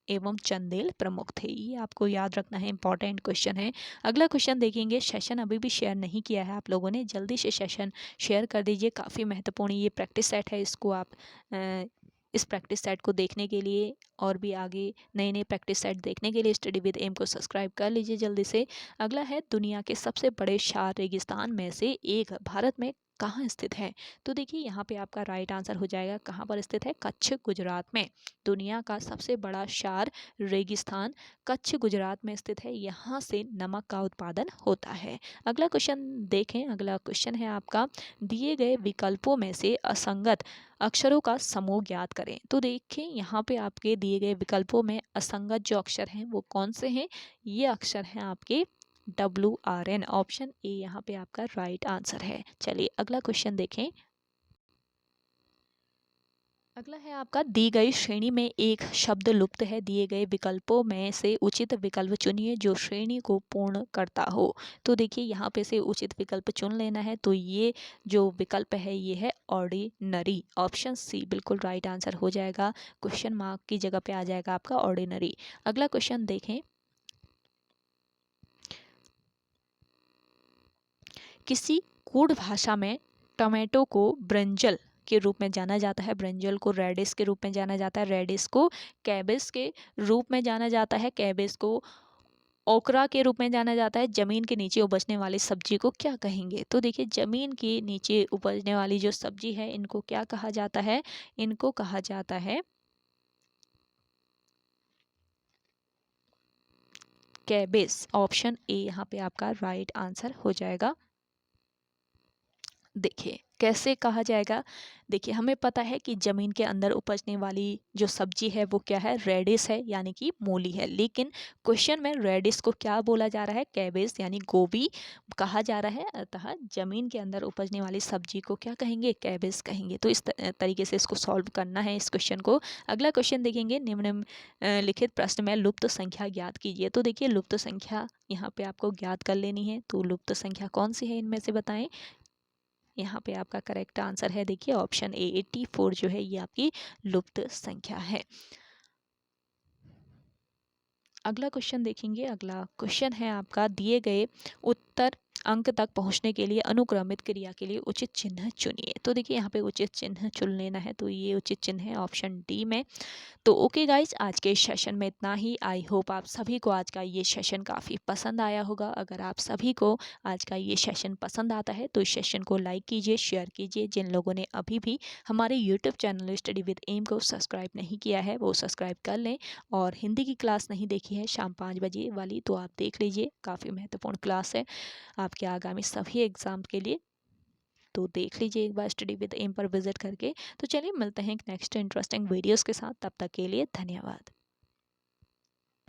एवं चंदेल प्रमुख थे। ये आपको याद रखना है, इंपॉर्टेंट क्वेश्चन है। अगला क्वेश्चन देखेंगे, सेशन अभी भी शेयर नहीं किया है आप लोगों ने, जल्दी से सेशन शेयर कर दीजिए, काफ़ी महत्वपूर्ण ये प्रैक्टिस सेट है। इसको आप इस प्रैक्टिस सेट को देखने के लिए और भी आगे नए नए प्रैक्टिस सेट देखने के लिए स्टडी विद एम को सब्सक्राइब कर लीजिए जल्दी से। अगला है, दुनिया के सबसे बड़े शार रेगिस्तान में से एक भारत में कहाँ स्थित है? तो देखिए यहाँ पे आपका राइट आंसर हो जाएगा, कहाँ पर स्थित है? कच्छ, गुजरात में। दुनिया का सबसे बड़ा शार रेगिस्तान कच्छ, गुजरात में स्थित है। यहाँ से नमक का उत्पादन होता है। अगला क्वेश्चन देखें, अगला क्वेश्चन है आपका, दिए गए विकल्पों में से असंगत अक्षरों का समूह ज्ञात करें। तो देखिए यहाँ पे आपके दिए गए विकल्पों में असंगत जो अक्षर हैं वो कौन से हैं? ये अक्षर हैं आपके WRN, ऑप्शन ए यहाँ पे आपका राइट आंसर है। चलिए अगला क्वेश्चन देखें। अगला है आपका, दी गई श्रेणी में एक शब्द लुप्त है, दिए गए विकल्पों में से उचित विकल्प चुनिए जो श्रेणी को पूर्ण करता हो। तो देखिए यहाँ पे से उचित विकल्प चुन लेना है। तो ये जो विकल्प है ये है ऑर्डिनरी, ऑप्शन सी बिल्कुल राइट आंसर हो जाएगा। क्वेश्चन मार्क की जगह पे आ जाएगा आपका ऑर्डिनरी। अगला क्वेश्चन देखें, किसी कूट भाषा में टोमेटो को ब्रिंजल के रूप में जाना जाता है, ब्रिंजल को रेडिश के रूप में जाना जाता है, रेडिश को कैबेज के रूप में जाना जाता है, कैबेज को ओकरा के रूप में जाना जाता है। जमीन के नीचे उपजने वाली सब्जी को क्या कहेंगे? तो देखिए जमीन के नीचे उपजने वाली जो सब्जी है इनको क्या कहा जाता है? इनको कहा जाता है कैबेज, ऑप्शन ए यहाँ पे आपका राइट आंसर हो जाएगा। देखिए कैसे कहा जाएगा, देखिए हमें पता है कि ज़मीन के अंदर उपजने वाली जो सब्जी है वो क्या है? रेडिश है, यानी कि मूली है। लेकिन क्वेश्चन में रेडिश को क्या बोला जा रहा है? कैबेज यानी गोभी कहा जा रहा है। अतः ज़मीन के अंदर उपजने वाली सब्जी को क्या कहेंगे? कैबेज कहेंगे। तो इस तरीके से इसको सॉल्व करना है इस क्वेश्चन को। अगला क्वेश्चन देखेंगे, निम्न लिखित प्रश्न में लुप्त संख्या ज्ञात कीजिए। तो देखिए लुप्त संख्या यहाँ पे आपको ज्ञात कर लेनी है। तो लुप्त संख्या कौन सी है इनमें से बताएं? यहाँ पे आपका करेक्ट आंसर है, देखिए ऑप्शन ए 84 जो है ये आपकी लुप्त संख्या है। अगला क्वेश्चन देखेंगे, अगला क्वेश्चन है आपका, दिए गए उत्तर अंक तक पहुंचने के लिए अनुक्रमित क्रिया के लिए उचित चिन्ह चुनिए। तो देखिए यहाँ पे उचित चिन्ह चुन लेना है। तो ये उचित चिन्ह है ऑप्शन डी में। तो ओके गाइज, आज के सेशन में इतना ही। आई होप आप सभी को आज का ये सेशन काफ़ी पसंद आया होगा। अगर आप सभी को आज का ये सेशन पसंद आता है तो इस सेशन को लाइक कीजिए, शेयर कीजिए। जिन लोगों ने अभी भी हमारे YouTube channel study with M को सब्सक्राइब नहीं किया है वो सब्सक्राइब कर लें। और हिंदी की क्लास नहीं देखी है शाम 5 बजे वाली तो आप देख लीजिए, काफ़ी महत्वपूर्ण क्लास है आपके आगामी सभी एग्ज़ाम के लिए। तो देख लीजिए एक बार स्टडी विद एम पर विजिट करके। तो चलिए मिलते हैं एक नेक्स्ट इंटरेस्टिंग वीडियोस के साथ, तब तक के लिए धन्यवाद।